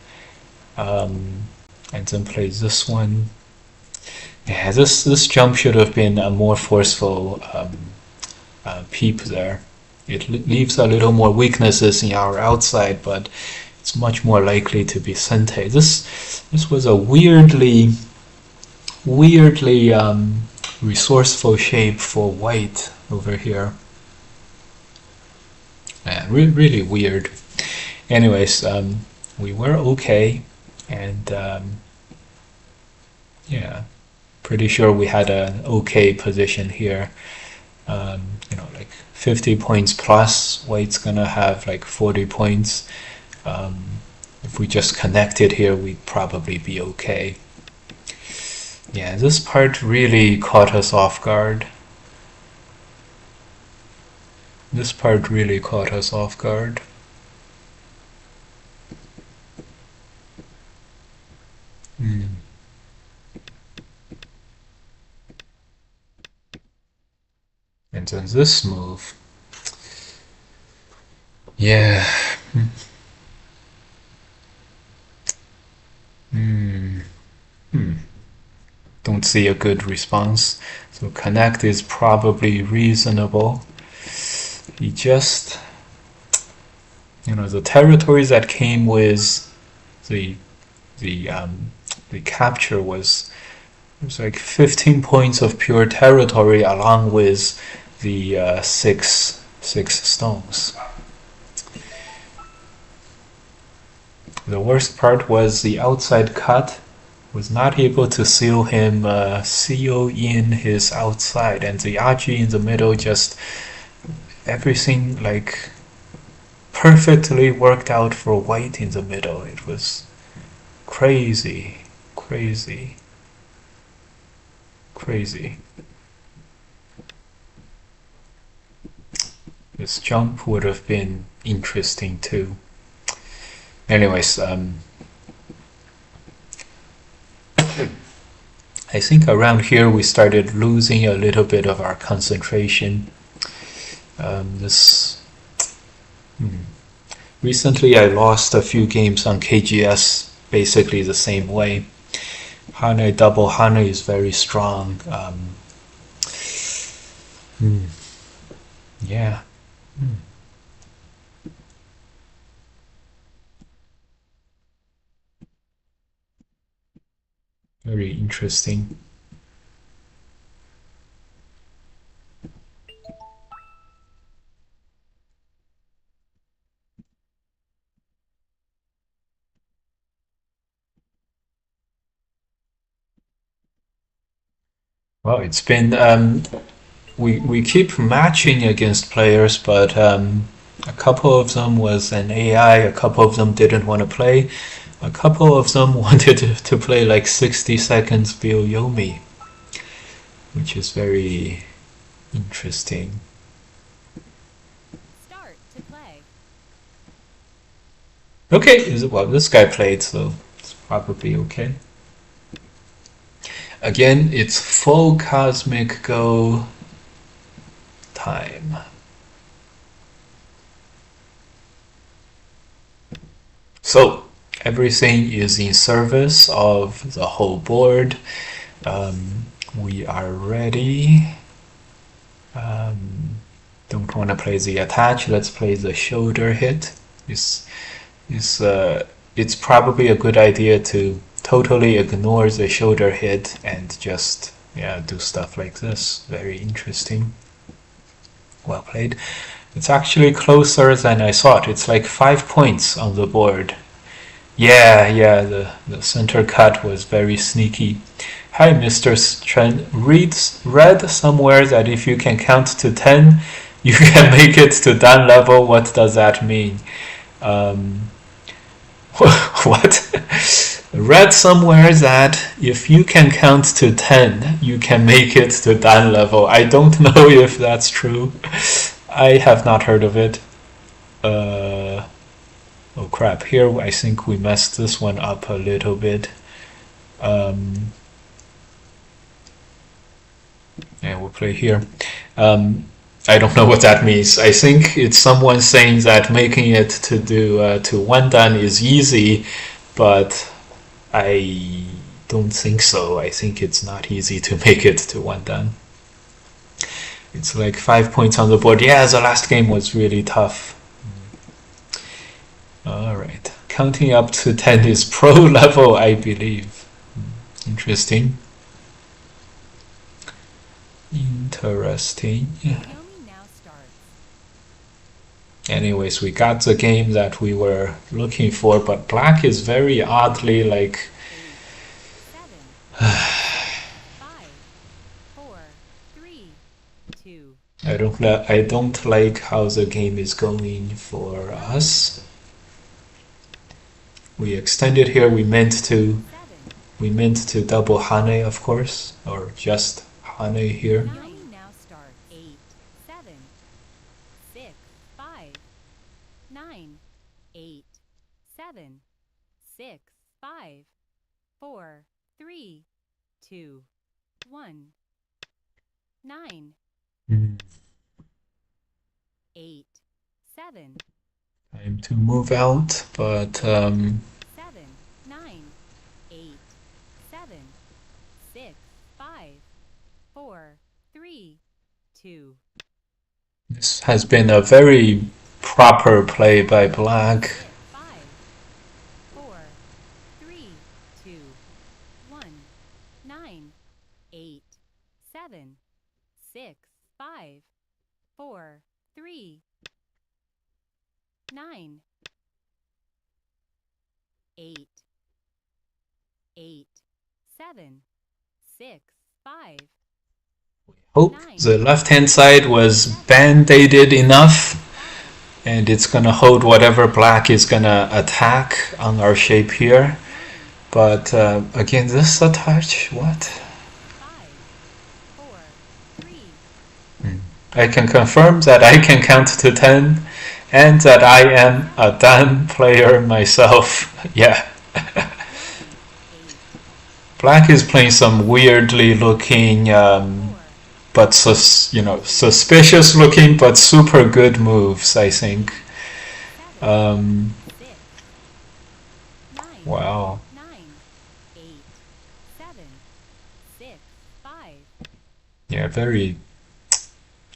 And then play this one. Yeah, this jump should have been a more forceful peep there. It leaves a little more weaknesses in our outside, but it's much more likely to be Sente. This was a weirdly resourceful shape for White over here. Yeah, really weird. Anyways, we were okay. And yeah, pretty sure we had an okay position here. Like 50 points plus. White's gonna have like 40 points. If we just connected here, we'd probably be okay. Yeah, this part really caught us off guard. This part really caught us off guard. And then this move. Yeah. Don't see a good response. So connect is probably reasonable. He just, the territories that came with the the capture was like 15 points of pure territory along with the six stones. The worst part was the outside cut was not able to seal in his outside, and the Aji in the middle just everything like perfectly worked out for white in the middle. It was crazy. This jump would have been interesting too. Anyways, I think around here we started losing a little bit of our concentration. Recently I lost a few games on KGS basically the same way. Hane double Hane is very strong. Yeah. Very interesting. Well, it's been we keep matching against players, but a couple of them was an AI, a couple of them didn't want to play, a couple of them wanted to play like 60 seconds Byoyomi, which is very interesting. Start to play. Okay, well, this guy played, so it's probably okay. Again, it's full Cosmic Go time. So everything is in service of the whole board. We are ready. Don't want to play the attach. Let's play the shoulder hit. It's probably a good idea to totally ignore the shoulder hit and just do stuff like this. Very interesting. Well played. It's actually closer than I thought. It's like 5 points on the board. Yeah, the center cut was very sneaky. Hi, Mr. Chen. Read somewhere that if you can count to 10, you can make it to Dan level. What does that mean? What? Read somewhere that if you can count to 10, you can make it to Dan level. I don't know if that's true. I have not heard of it. Oh crap, here I think we messed this one up a little bit. Yeah, we'll play here. I don't know what that means. I think it's someone saying that making it to one dan is easy, but I don't think so. I think it's not easy to make it to one dan. It's like 5 points on the board. Yeah, the last game was really tough. Alright, counting up to 10 is pro level, I believe. Interesting. Interesting. Byoyomi now starts. Anyways, we got the game that we were looking for, but black is very oddly like 8, 7, 5, 4, 3, 2. I don't like how the game is going for us. We extended here, we meant to. 7, We meant to double Hane, of course, or just Hane here. Yomi now starts. 8, 7, 6, 5, 9, 8, 7, 6, 5, 4, 3, 2, 1, 9, 8, 7, Time to move out, but 7, 9, 8, 7, 6, 5, 4, 3, 2. this has been a very proper play by Black. 5, 4, 3, 2, 1, 9, 8, 7, 6, 5, 4, 3, 9, 8, 8, 7, 6, 5. Hope the left-hand side was band-aided enough, and it's gonna hold whatever Black is gonna attack on our shape here. But again, this a touch. What? 5, 4, 3. I can confirm that I can count to 10, and that I am a Dan player myself. Yeah. Black is playing some weirdly looking, but suspicious looking, but super good moves, I think. 7, 6, 9, Wow. 9, 8, 7, 6, 5. Yeah, very.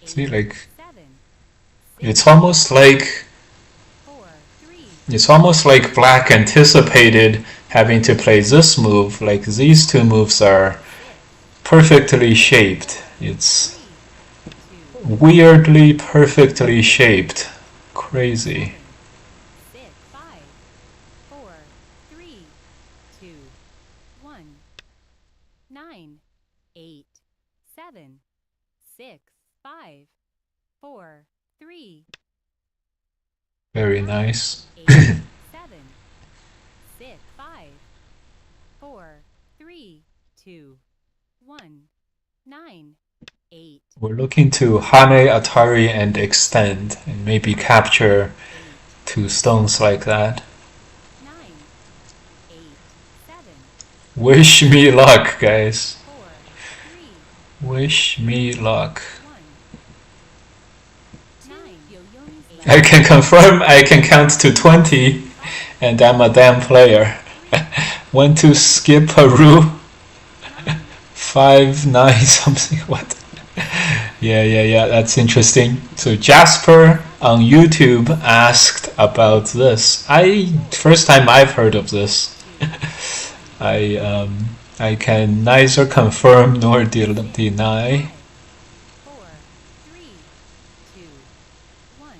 See, like 7, 6, it's almost like 4, 3. it's almost like Black anticipated having to play this move. Like these two moves are perfectly shaped. It's weirdly perfectly shaped. Crazy. 6, 5, 4, 3, 2, 1, 9, 8, 7, 6, 5, 4, 3, Very nice. 8, 7, 6, 5, 4, 3, 2, 1, 9, 8. We're looking to Hane, Atari, and extend, and maybe capture 2 stones like that. 9, 8, 7, Wish me luck, guys. 4, 3, Wish me luck. 1, 9. I can confirm I can count to 20, and I'm a damn player. Want to skip a rule? 5, 9, something. What? Yeah, that's interesting. So Jasper on YouTube asked about this. First time I've heard of this. I can neither confirm nor deny. 4, 3, 2, 1.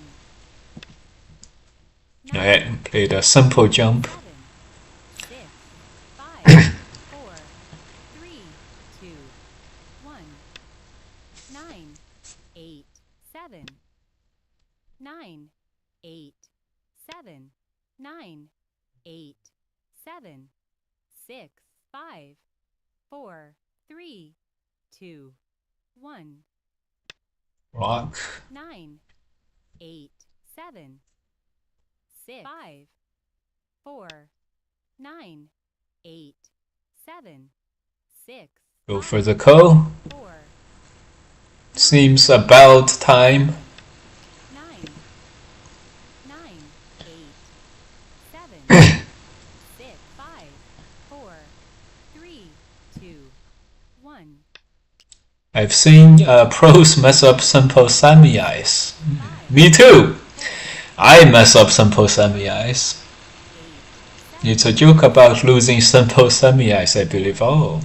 I played a simple jump. 7, 6, 5, 4, 3, 2, 1, 9, 8, 7, 9, 8, 7, 9, 8, 7, 6, 5, 4, 3, 2, 1, Rock. 9, 8, 7, 6, 5, 4, 9, 8, 7, 6. Go for the ko. 4, Seems about time. 9, 9, 8, 7, 6, 5, 4, 3, 2, 1. I've seen pros mess up simple semi-ice. Me too! I mess up simple semi-ice. It's a joke about losing simple semi-ice, I believe. Oh.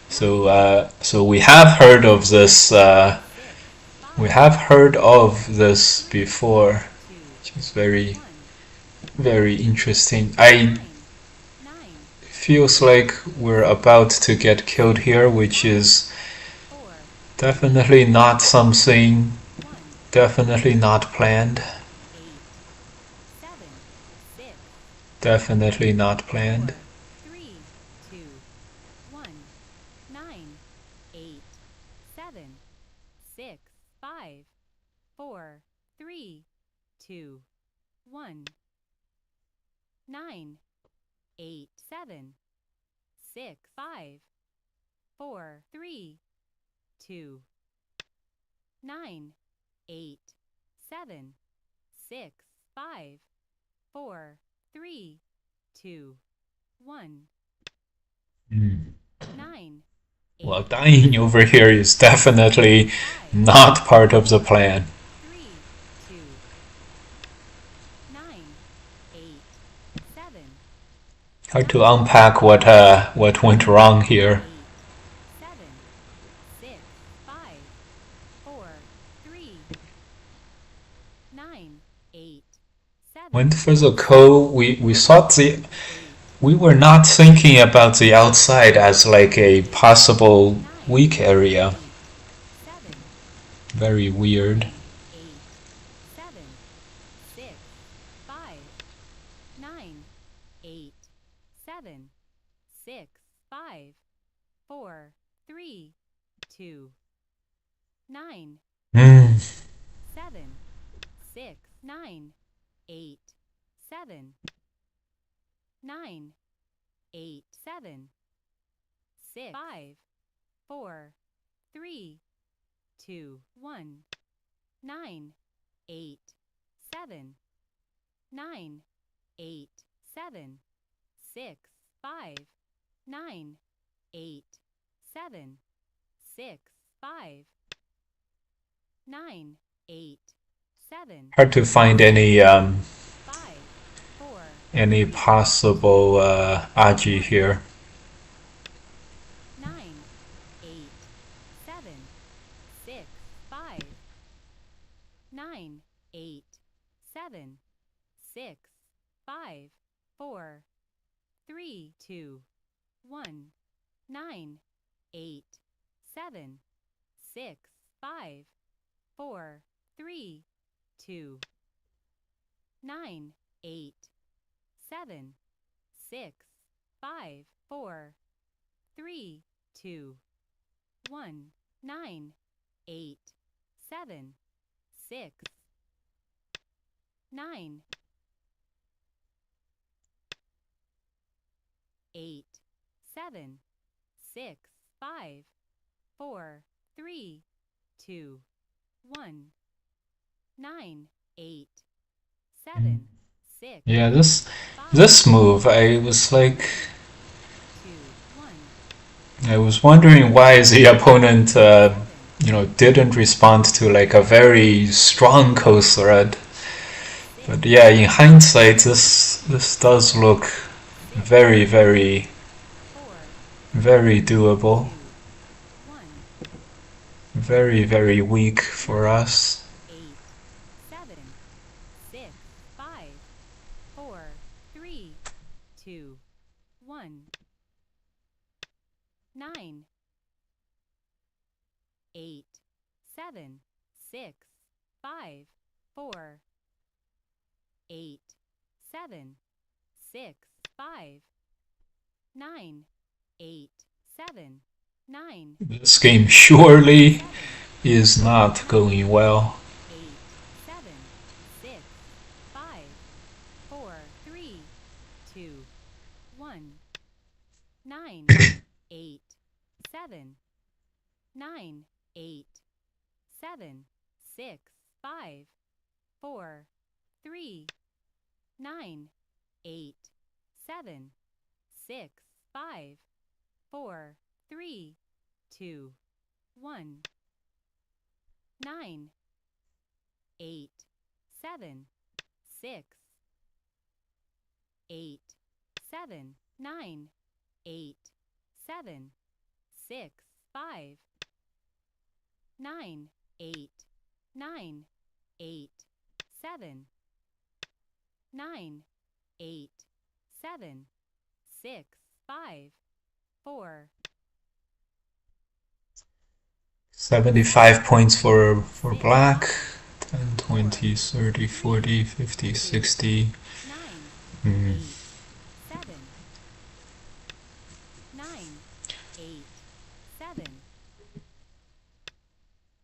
So we have heard of this. We have heard of this before, which is very, very interesting. Feels like we're about to get killed here, which is definitely not something, definitely not planned. Definitely not planned. 3, 2, 2, 1, 9, 8, 7, 6, 5, 4, 3, 2, 9, 8, 7, 6, 5, 4, 3, 2, 1, 9, Well, dying over here is definitely not part of the plan. 3, 2, 9, 8, 7, Hard to unpack what went wrong here. 8, 7, 6, 5, 4, 3, 9, 8, 7, Went for the code. We thought we were not thinking about the outside as like a possible 9, weak area. 8, 7, Very weird. 9, 8, 7, 6, 5, 9, 8, 7, 6, 5, 4, 3, 2, 9, Hmm. 7, 6, 9, 8, 7, 9, 8, 7, 6, 5, 4, 3, 2, 1, 9, 8, 7, 9, 8, 7, 6, 5, 9, 8, 7, 6, 5, 9, 8, 7, Hard to find 5, 4, any 3, possible aji here. 9, 8, 7, 6, 5, 9, 8, 7, 6, 5, 4, 3, 2, 1, 9, 8, 7, 6, 5, 4, 3, 2, 9, 8, 7, 6, 5, 4, 3, 2, 1, 9, 8, 7, 6, 9, 8, 7, 6, 5, 4, 3, 2, 1, 9, 8, 7, 6, Yeah, this 5, move, I was like, 2, 1, I was wondering why the opponent, 7, didn't respond to like a very strong code thread. 6, But yeah, in hindsight, this does look 6, very, very, 4, very 3, doable. 2, 1, Very, 9, very weak for 9, us. 8, 7, 6, 5, 4, 3, 2, 1, 9, 8, 7, 6, 5, 4, 8, 7, 6, 5, 9, 8, 7, 9, This game surely 7, is not 9, going well. 8, 7, 6, 5, 4, 3, 2, 1, 9, 8, 7, 9, 8, 7, 6, 5, 4, 3, 9, 8, 7, 6, 5, 4, 3, 2, 1, 9, 8, 7, 6, 8, 7, 9, 8, 7, 6, 5, 9, 8, 9, 8, 7, 9, 8, 7, 6, 5, 4, 75 points for 6, black. 10, 4, 20, 30, 40, 50, 2, 60. 9, Hmm. 8, 7, 9, 8, 7,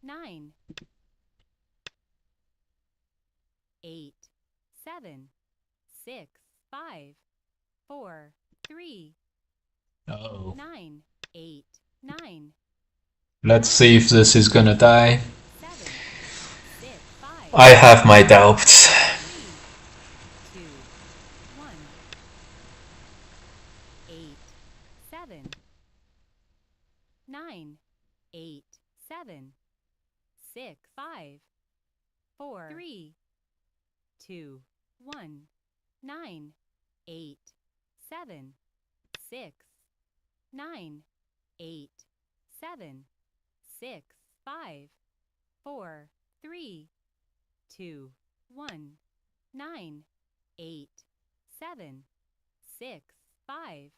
9, 8, 7, 6, 5, 4, 3, Oh. 9, 8, 9. Let's see if this is gonna die. 7, 6, 5, I have my doubts. 3, 2, 1, 8, 7, 9, 8, 7, 6, 5, 4, 3, 2, 1, 9, 8, 7, 6, 9, 8, 7, 6, 5, 4, 3, 2, 1, 9, 8, 7, 6, 5,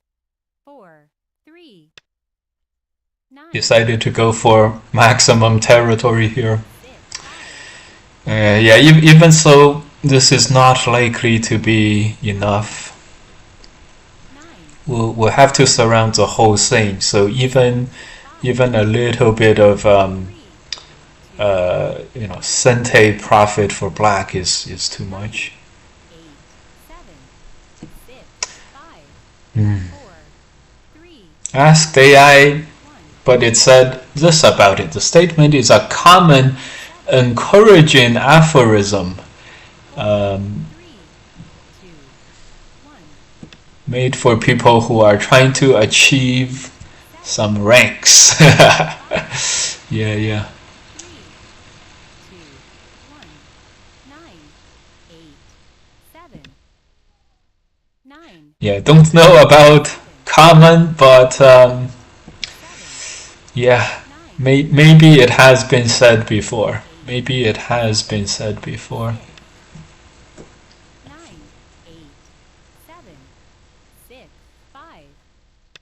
4, 3, 9. Decided to go for maximum territory here. 6, 5, Yeah, even so, this is not likely to be enough. 9, We'll have to surround the whole thing. So even a little bit of 3, 2, cente profit for black is too much. 8, 7, 6, 5, Hmm. 4, 3, Asked AI, 1, but it said this about it. The statement is a common encouraging aphorism 3, 2, 1, made for people who are trying to achieve 7, some ranks. 5, Yeah. 3, 2, 1, 9, 8, 7, 9, Yeah, don't know about common, but 7, yeah, 9, maybe it has been said before. Maybe it has been said before. 9, 8, 7, 6, 5,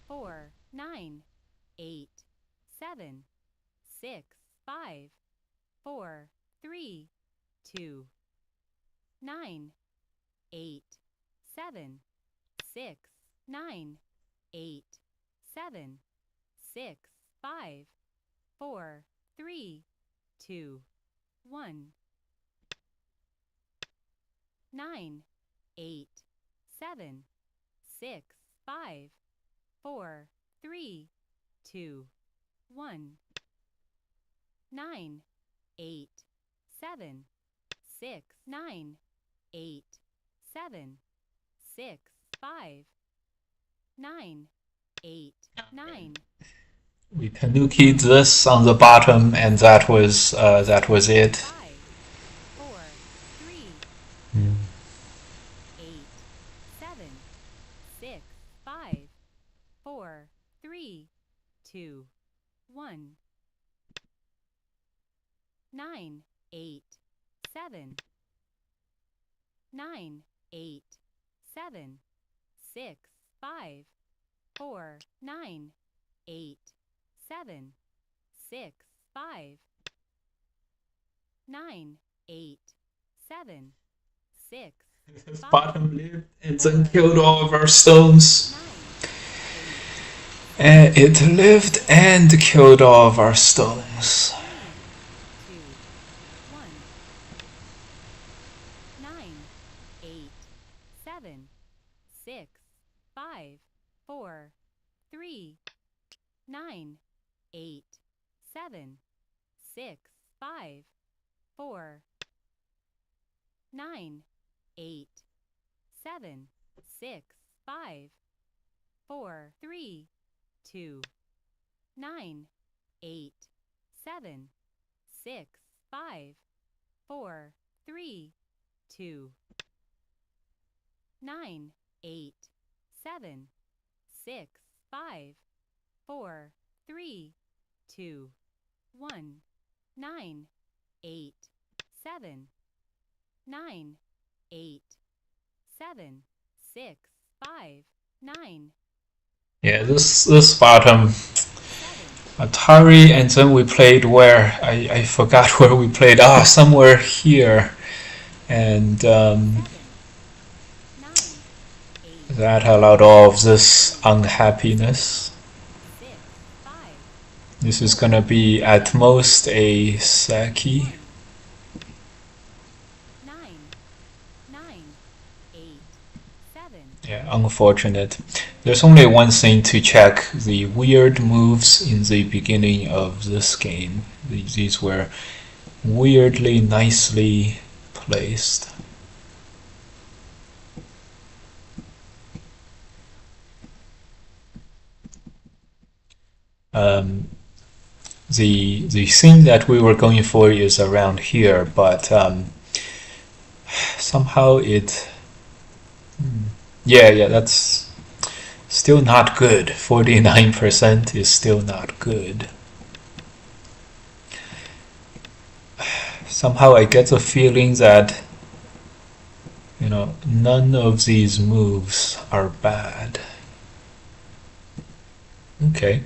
4, 9, 8, 7, 6, 5, 4, 3, 2, 9, 8, 7, 6, 9, 8, 7, 6, 5, 4, 3, 2, 1, 9, 8, 7, 6, 5, 4, 3, 2, 1, 9, 8, 7, 6, 9, 8, 7, 6, 5, 9, 8, 9. We tanukied this on the bottom, and that was it. 5, 4, 3, 8, 7, 6, 5, 4, 3, 2, 1, 9, 8, 7, 9, 8, 7, 6, 5, 4, 9, 8, 7, 6, 5, 9, 8, 7, 6, This 5, bottom lived and then killed all of our stones. 9, 8, And it lived and killed all of our stones. 3, 2, 1, 9, 8, 7, 6, 5, 4, 3, 9, 8, 7, 6, 5, 4, 9, 8, 7, 6, 5, 4, 3, 2, 9, 8, 7, 6, 5, 4, 3, 2, 9, 8, 7, 6, 5, 4, 3, 2, 1, 9, 8, 7, 9, 8, 7, 6, 5, 9. Yeah, this bottom 7, Atari, and then we played where I forgot where we played. Somewhere here, and 9, 8, that allowed all of this unhappiness. 6, 5, This is gonna be at most a Saki. 9, 9, 8, 7, Yeah, unfortunate. There's only one thing to check: the weird moves in the beginning of this game. These were weirdly nicely placed. Um, the thing that we were going for is around here, but somehow it, yeah, that's still not good. 49% is still not good. Somehow I get the feeling that, none of these moves are bad. Okay.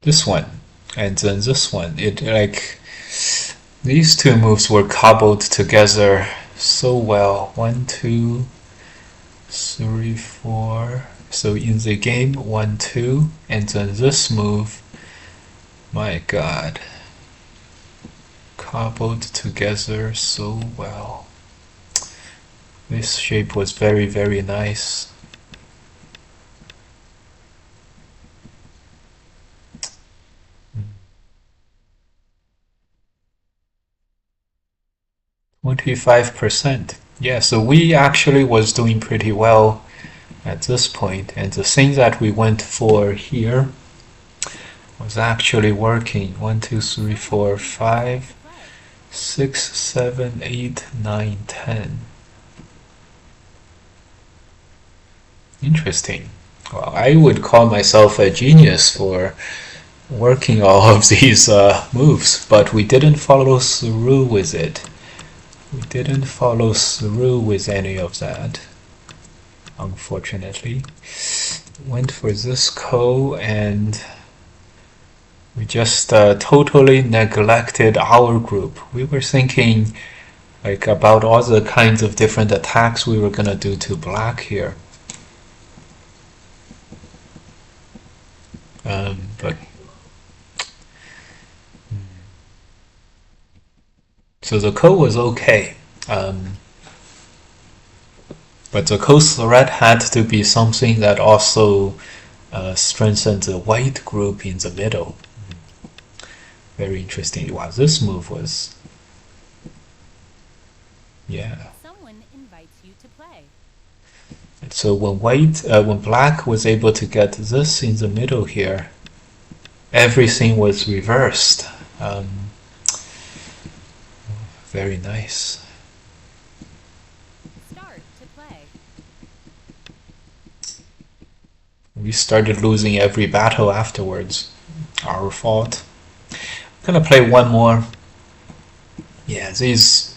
This one, and then this one. It like these two moves were cobbled together so well. 1, 2, 3, 4. So in the game, 1, 2, and then this move. My God, cobbled together so well. This shape was very, very nice. %. Yeah, so we actually was doing pretty well at this point, and the thing that we went for here was actually working. 1, 2, 3, 4, 5, 6, 7, 8, 9, 10. Interesting. Well, I would call myself a genius for working all of these moves, but we didn't follow through with it. We didn't follow through with any of that, unfortunately. Went for this ko, and we just totally neglected our group. We were thinking like about all the kinds of different attacks we were gonna do to black here. But so the ko was okay, but the ko threat had to be something that also strengthened the white group in the middle. Very interesting. Wow, this move was, yeah. Someone invites you to play. So when black was able to get this in the middle here, everything was reversed. Very nice. Start to play. We started losing every battle afterwards. Our fault. I'm gonna play one more. Yeah, these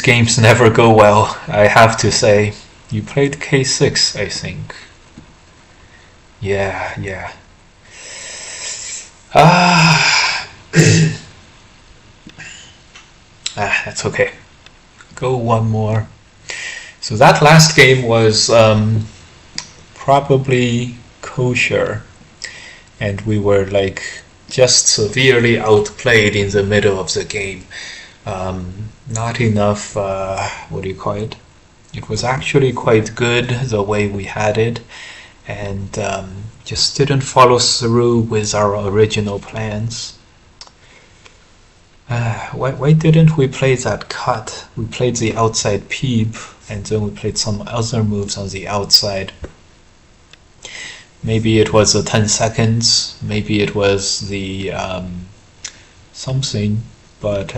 games never go well, I have to say. You played K6, I think. Yeah. That's okay. Go one more. So that last game was probably kosher, and we were like just severely outplayed in the middle of the game. Not enough, what do you call it? It was actually quite good the way we had it, and just didn't follow through with our original plans. Why didn't we play that cut? We played the outside peep, and then we played some other moves on the outside. Maybe it was the 10 seconds, maybe it was the something, but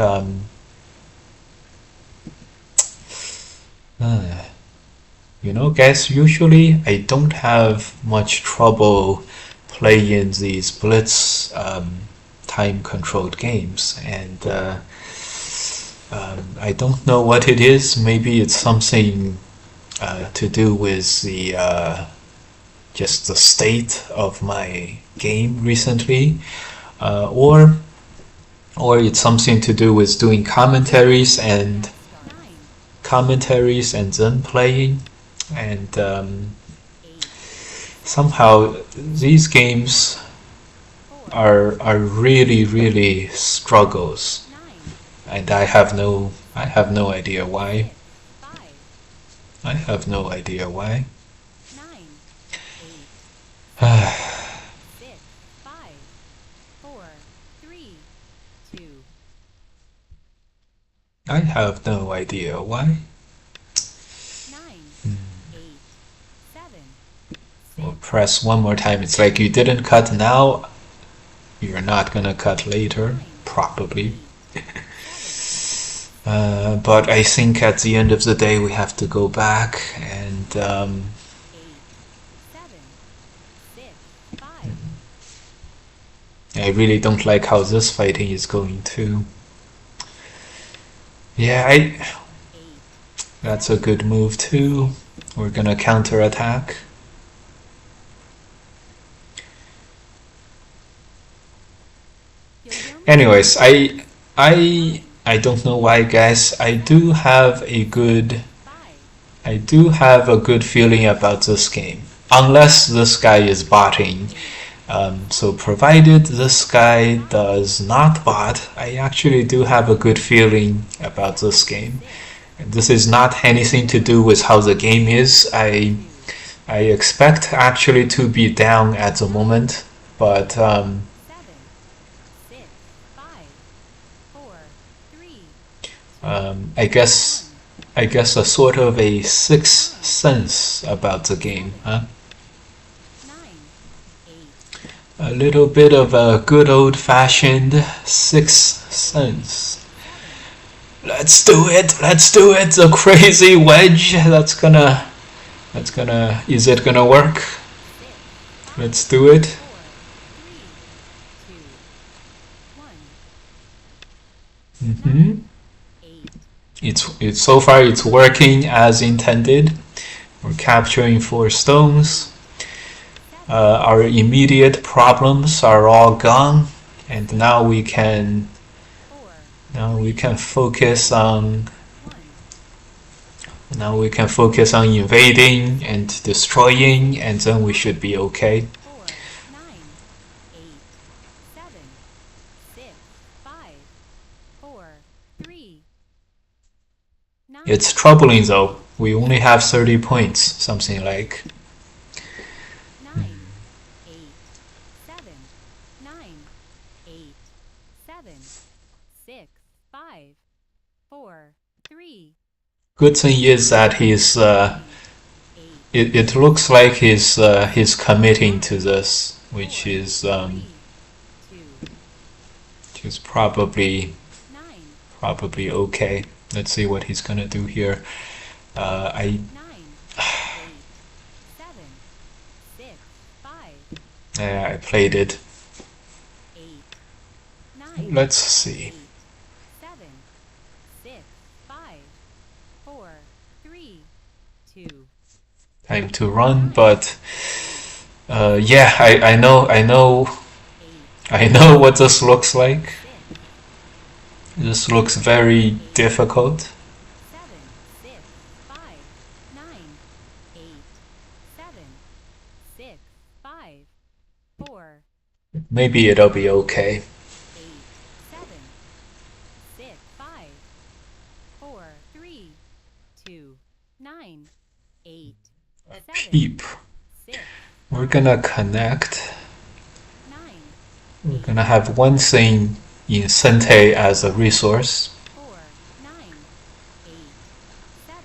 guys, usually I don't have much trouble playing these blitz time-controlled games, and I don't know what it is. Maybe it's something to do with the just the state of my game recently, or it's something to do with doing commentaries and then playing, and somehow these games are really struggles, 9, and I have no idea why. 5, I have no idea why. 9, 8, 6, 5, 4, 3, 2, I have no idea why. 9, 8, 7, We'll press one more time. It's like you didn't cut now, you're not gonna cut later, probably. But I think at the end of the day we have to go back and 8, 7, 6, 5, I really don't like how this fighting is going too. Yeah, 8, that's a good move too. We're gonna counterattack. Anyways, I don't know why, guys. I do have a good feeling about this game, unless this guy is botting. So provided this guy does not bot, I actually do have a good feeling about this game. And this is not anything to do with how the game is. I expect actually to be down at the moment, but 7, 6, 5, 4, 3, I guess a sort of a sixth sense about the game, huh? 9, 8, A little bit of a good old-fashioned sixth sense. Let's do it! Let's do it! The crazy wedge! That's gonna... Is it gonna work? 6, 5, Let's do it. 4, 3, 2, 1, Mm-hmm. 8, It's so far it's working as intended. We're capturing 4 stones. Our immediate problems are all gone, and now we can 4, focus on 1, invading and destroying, and then we should be okay. 4, 9, 8, 7, 6, 5, 4, 3, 9, It's troubling though. We only have 30 points, something like. 9, 8, 7, 9, 8, 7, 6, 5, 4, 3, Good thing is that he's 8, it looks like he's committing to this, which is 3, 2, probably 9, okay. Let's see what he's gonna do here. 9, 8, 7, 6, 5, I played it. 8, 9, Let's see. 7, 6, 5, 4, 3, 2, Time to run, but yeah, I know 8, what this looks like. 6, This looks very difficult. 7, 6, 5, 9, 8, 7, 6, 5, 4, Maybe it'll be okay. 8, 7, 6, 5, 4, 3, 2, 9, 8, 7, Peep. 6, We're gonna connect. 9, We're gonna have one thing in Sente as a resource. 4, 9, 8, 7,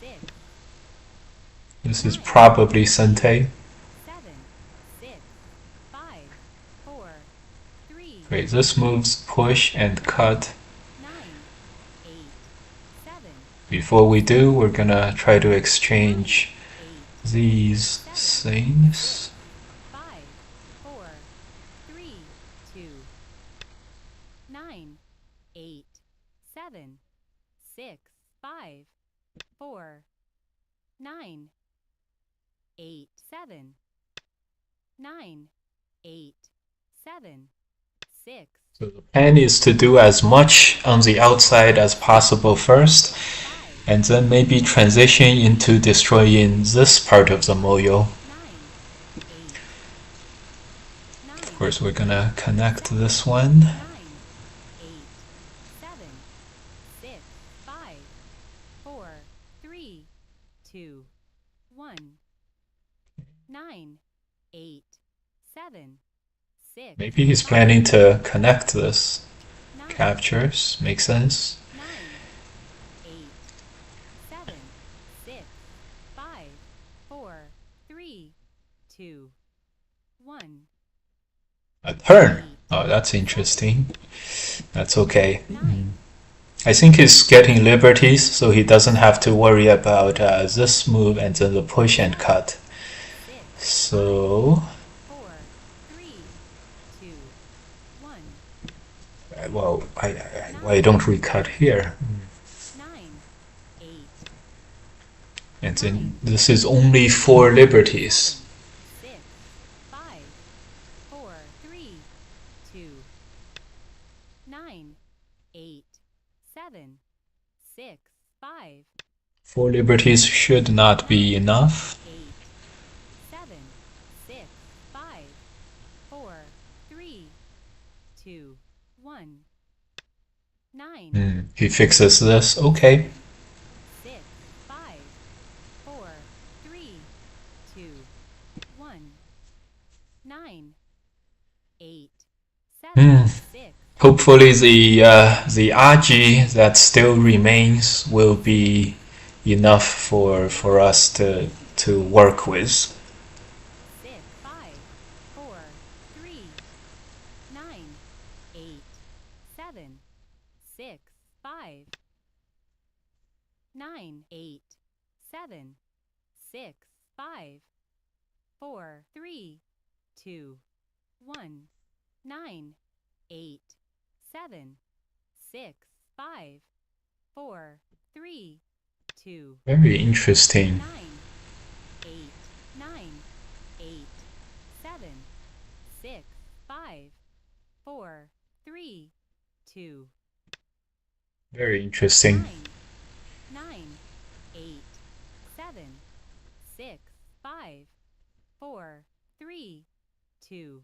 6, This is probably Sente. 7, 6, 5, 4, 3, Wait, this moves push and cut. 9, 8, 7, Before we do, we're gonna try to exchange 8, these things. 5, 4, 3, 2, 9, 8, 7, 6, 5, 4, 9, 8, 7, 9, 8, 7, 6, So the plan is to do as much on the outside as possible first, 5, and then maybe transition into destroying this part of the moyo. 9, 8, 9, First, we're gonna connect this one. 9, 8, 7, 6, 5, 4, 3, 2, 1. 9, 8, 7, 6. Maybe he's planning to connect this. 9, Captures. Makes sense. 9, 8, 7, 6, 5, 4, 3, 2, 1. A turn. Oh, that's interesting. That's okay. 9, I think he's getting liberties, so he doesn't have to worry about this move and then the push and cut. 6, So, 4, 3, 2, 1. well, why don't we cut here? 9, 8, And then this is only 4 liberties. 6, 5, 4, 3, 2, 9, 8, 7, 6, 5, 4 liberties should not be enough. 8, 7, 6, 5, 4, 3, 2, 1. 9, He fixes this. Okay. 6, 5, 4, 3, 2, 1. 9, 8, 7, 6. Hopefully the RG that still remains will be enough for us to work with. 6, 5, 4, 3, 9, 8, 7, 6, 5, 9, 8, 7, 6, 5, 4, 3, 2, 1. 9, 8, 7, 6, 5, 4, 3, 2. Very interesting. 9, 8, 9, 8, 7, 6, 5, 4, 3, 2. Very interesting. 9, 9, 8, 7, 6, 5, 4, 3, 2.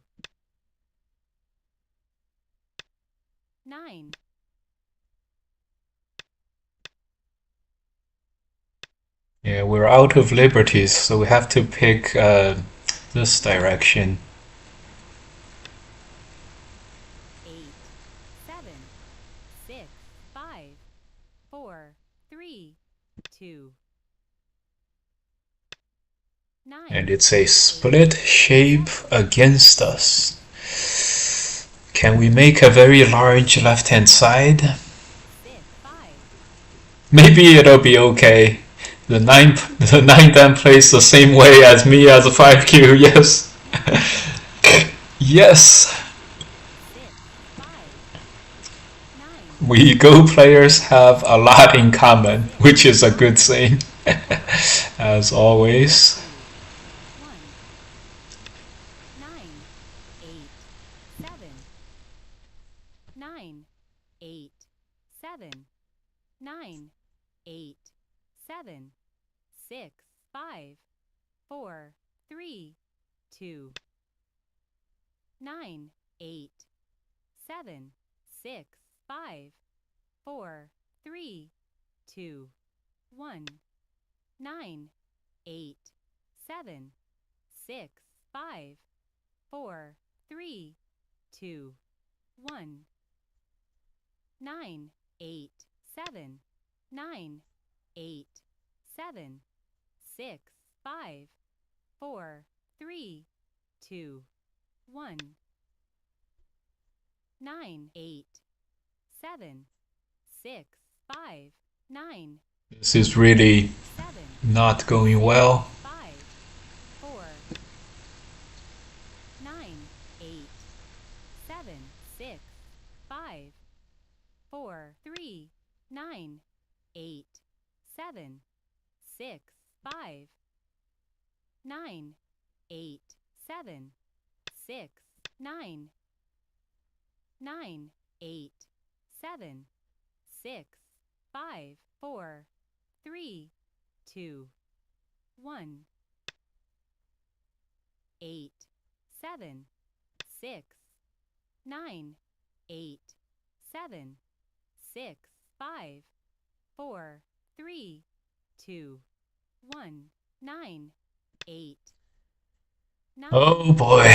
9, Yeah, we're out of liberties, so we have to pick this direction. 8, 7, 6, 5, 4, 3, 2. 9, And it's a split shape against us. Can we make a very large left-hand side? 6, 5, Maybe it'll be okay. The 9 then plays the same way as me as a 5Q, yes. Yes! 6, 5, 9, We Go players have a lot in common, which is a good thing, as always. 1. 9, 8, 7, 9, 8, 7, 9, 8, 7, 6, 5, 4, 3, 2. 9, 8, 7, 6, 5, 4, 3, 2, 1. 9, 8, 7, 6, 5, 4, 3, 2, 1. 9, 8, 7, 9, 8, 7, 6, 5, 4, 3, 2, 1. 9, 8, 7, 6, 5, 9, This is really 7, not going well. 5, 4, 9, 8, 7, 6, 5, 4, 3, 9, 8, 7, 6, 5, 9, 8, 7, 6, 9, 9, 8, 7, 6, 5, 4, 3, 2, 1. 8, 7, 6, 9, 8, 7, 6, 5, 4, 3, 2, 1, 9, 8, 9. Oh boy.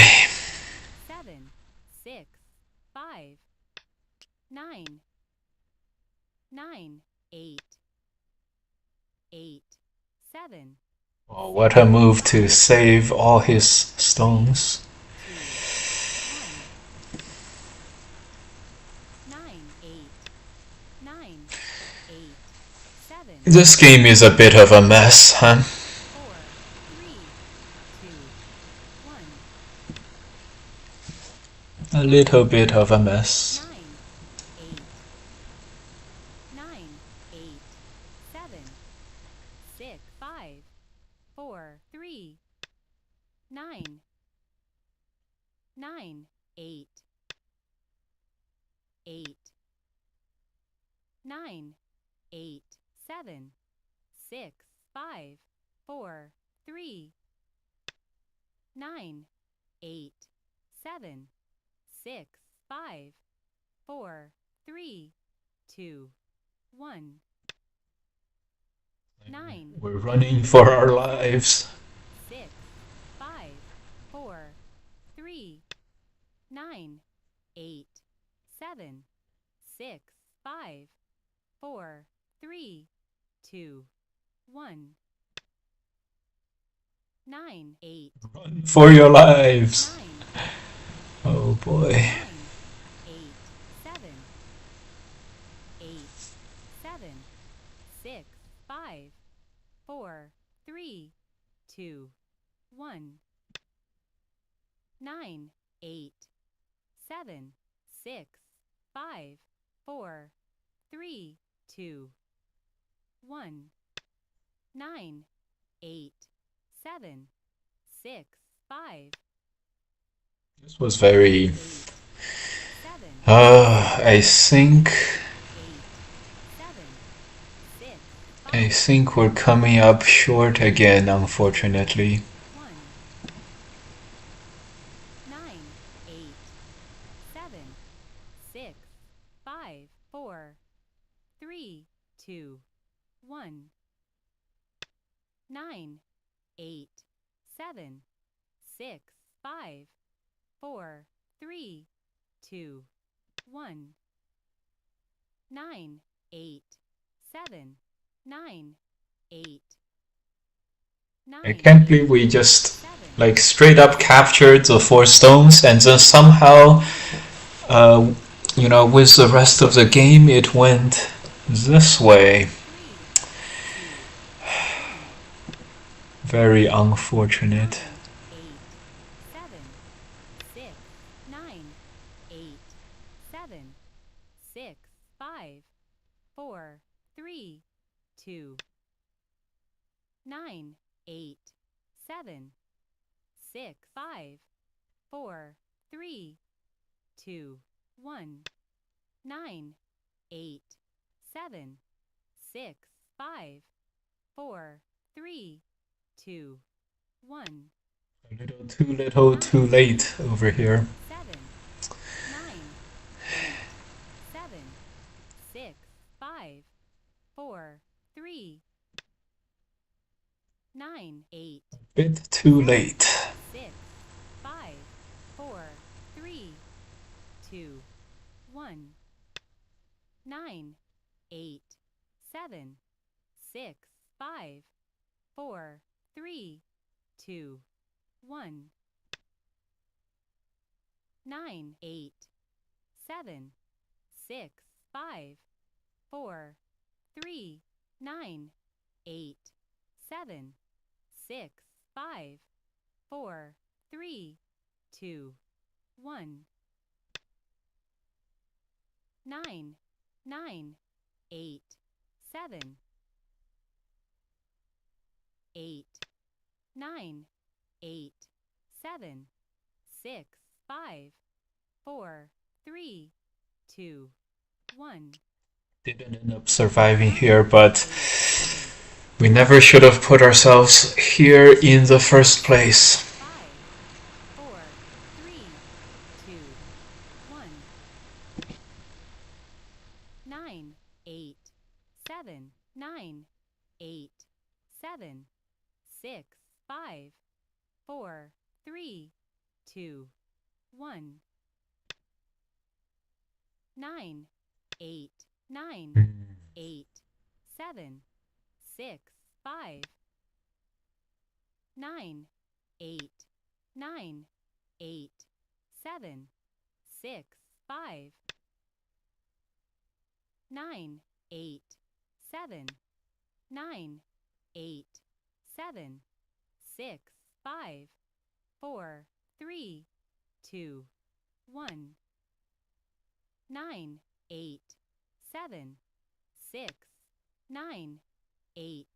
7, 6, 5, 9, 9, 8, 8, 7. Oh, what a move to save all his stones. 9, 8, 9, 8, 7. This game is a bit of a mess, huh? 4, 3, 2, 1. A little bit of a mess. 9, 8, 9, 8, 7, 6, 5, 4, 3, 9, 9, 8, 8, 9, 8, 7, 6, 5, 4, 3, 9, 8, 7, 6, 5, 4, 3, 2, 1. 9. We're running for our lives. 6, 5, 4, 3, 9, 8, 7, 6, 5, 4, 3, 2, 1. 9, 8. Run for your lives. 9, Oh boy. 9, 8, 7, 8, 7, 6, 5, 4, 3, 2, 1. 9, 8, 7, 6, 5, 4, 3, 2, 1. 9, 8, 7, 6, 5. This was very... 8, 7, I think... 8, 7, 6, 5, I think we're coming up short again, unfortunately. 1. 9, 8, 7, 6, 5, 4, 3, 2, 1. 9, 8, 7, 6, 5, 4, 3, 2, 1. 9, 8, 7, 9, 8, 9. I can't believe we just 7, like straight up captured the 4 stones and then somehow with the rest of the game it went this way. 3, 2, 1. Very unfortunate. 8, 7, 6, 9, 8, 7, 6, 5, 4, 3, 2, 9, 8, 7, 6, 5, 4, 3, 2, 1. 9, 8, 7, 6, 5, 4, 3, 2, 1. A little too little, too late over here. 7, 9, 8, 7, 6, 5, 4, 3, 9, 8, Bit too late. 6, 5, 4, 3, 2, 1. 9, 8, 7, 6, 5, 4, 3, 2, 1. 9, 8, 7, 6, 5, 4, 3, 9, 8, 7, 6, 5, 4, 3, 2, 1. 9, 9, 8, 7, 8, 9, 8, 7, 6, 5, 4, 3, 2, 1. Didn't end up surviving here, but we never should have put ourselves here in the first place. 5, 4, 3, 2, 9, 8, 7, 9, 8, 7, 6, 5, 4, 3, 2, 1. 9, 8, 9, 8, 7, 6, 5, 9, 8, 9, 8, 7, 6, 5, 9, 8, 7, 9, 8, 7, 6, 5, 4, 3, 2, 1. 9, 8, 7, 6, 9, 8,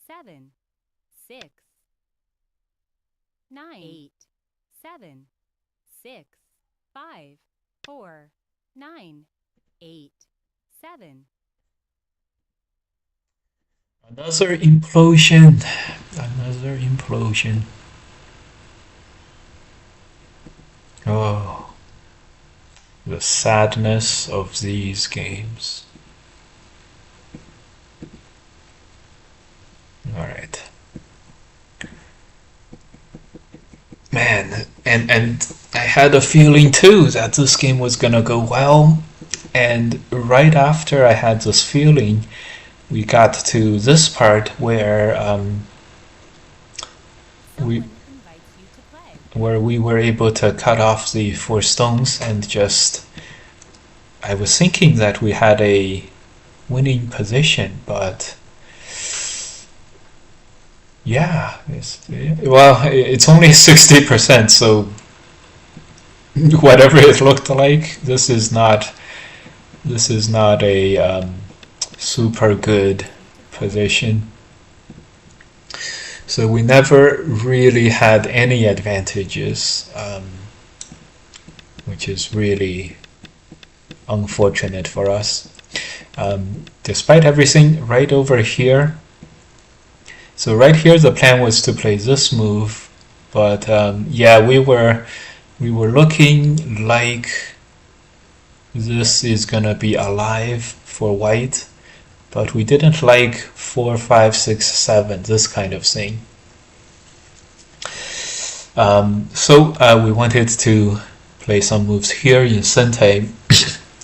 7, 6, 9, 8, 7, 6, 5, 4, 9, 8, 7. Another implosion. Another implosion. Oh, the sadness of these games. Alright. Man, and I had a feeling too that this game was gonna go well. And right after I had this feeling, we got to this part where we Someone invites you to play. where we were able to cut off the 4 stones and just. I was thinking that we had a winning position, but yeah, it's only 60%, so whatever it looked like, this is not a super good position. So we never really had any advantages, which is really unfortunate for us. Despite everything, right over here. So right here, the plan was to play this move, but yeah, we were looking like this is gonna be alive for white, but we didn't like 4, 5, 6, 7, this kind of thing. So we wanted to play some moves here in Sente.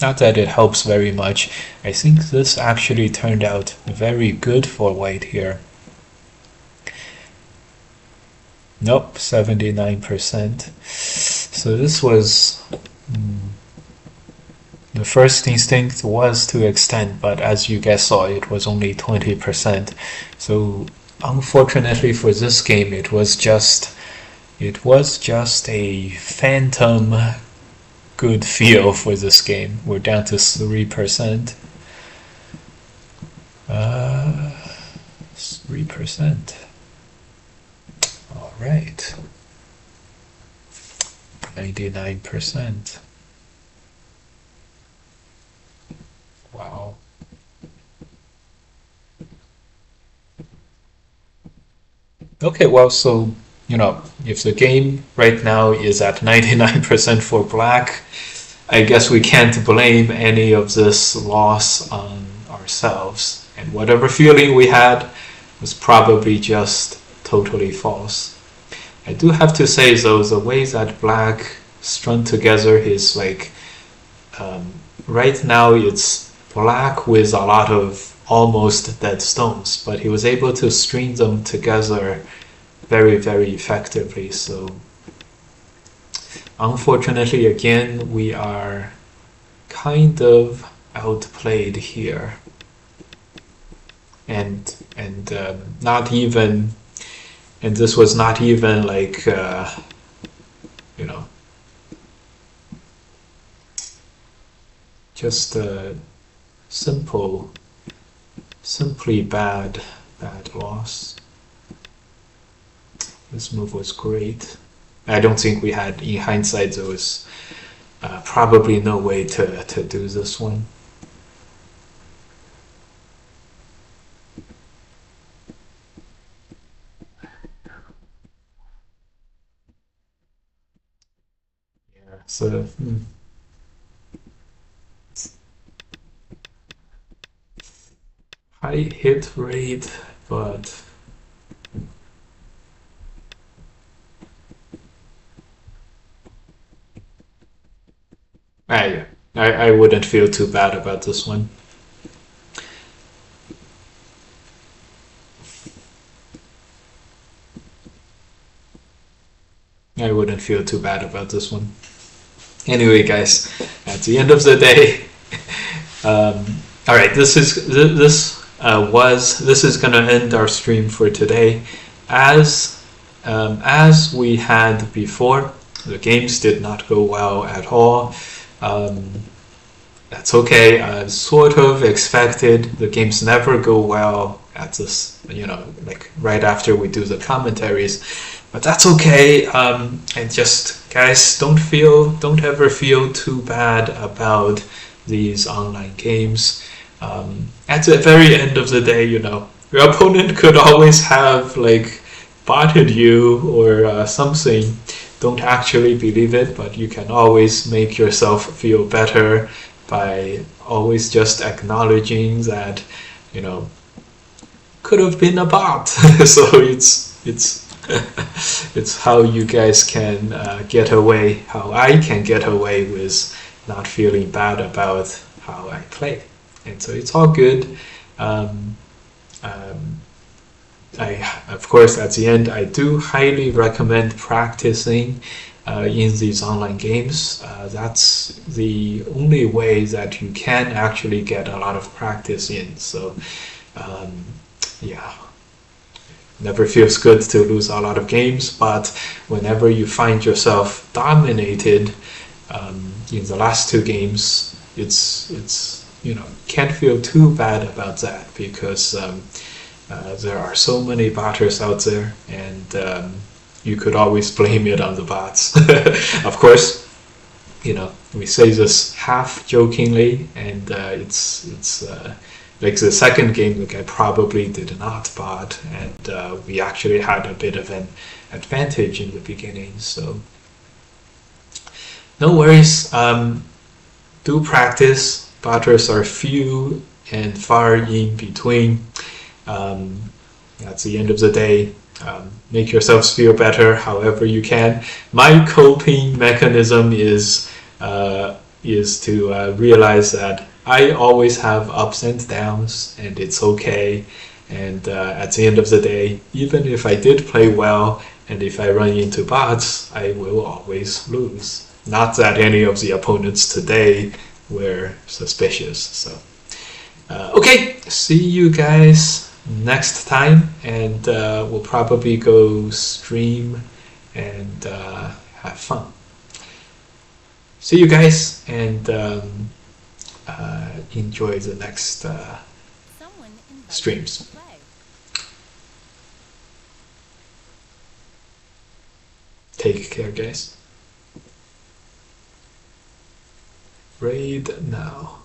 Not that it helps very much. I think this actually turned out very good for white here. Nope, 79%. So this was the first instinct was to extend, but as you guys saw, it was only 20%. So unfortunately for this game, it was just a phantom good feel for this game. We're down to 3%. 3%. All right. 99%. Wow. Okay, well, so, if the game right now is at 99% for black, I guess we can't blame any of this loss on ourselves. And whatever feeling we had was probably just totally false. I do have to say, though, the way that black strung together his, right now it's black with a lot of almost dead stones, but he was able to string them together very, very effectively. So unfortunately, again, we are kind of outplayed here, and not even, and this was not even like just a simply bad loss. This move was great. I don't think we had, in hindsight, there was probably no way to do this one. Yeah. So high hit rate, but yeah, I wouldn't feel too bad about this one. I wouldn't feel too bad about this one. Anyway, guys, at the end of the day, all right, this is gonna end our stream for today. As we had before, the games did not go well at all. That's okay. I sort of expected the games never go well at this, like right after we do the commentaries, but that's okay. And just guys, don't ever feel too bad about these online games. At the very end of the day, your opponent could always have like botted you or something. Don't actually believe it, but you can always make yourself feel better by always just acknowledging that, could have been a bot. So it's it's how you guys can get away, how I can get away with not feeling bad about how I play. And so it's all good. Of course, at the end, I do highly recommend practicing in these online games. That's the only way that you can actually get a lot of practice in. So, yeah, never feels good to lose a lot of games, but whenever you find yourself dominated in the last two games, it's can't feel too bad about that, because there are so many botters out there, and you could always blame it on the bots. Of course, we say this half jokingly, and it's like the second game, like I probably did not bot, and we actually had a bit of an advantage in the beginning. So no worries. Do practice. Botters are few and far in between. At the end of the day, make yourselves feel better however you can. My coping mechanism is to realize that I always have ups and downs, and it's okay. And at the end of the day, even if I did play well, and if I run into bots, I will always lose. Not that any of the opponents today were suspicious. So, okay, see you guys next time, and we'll probably go stream and have fun. See you guys, and enjoy the next streams. Take care, guys. Raid now.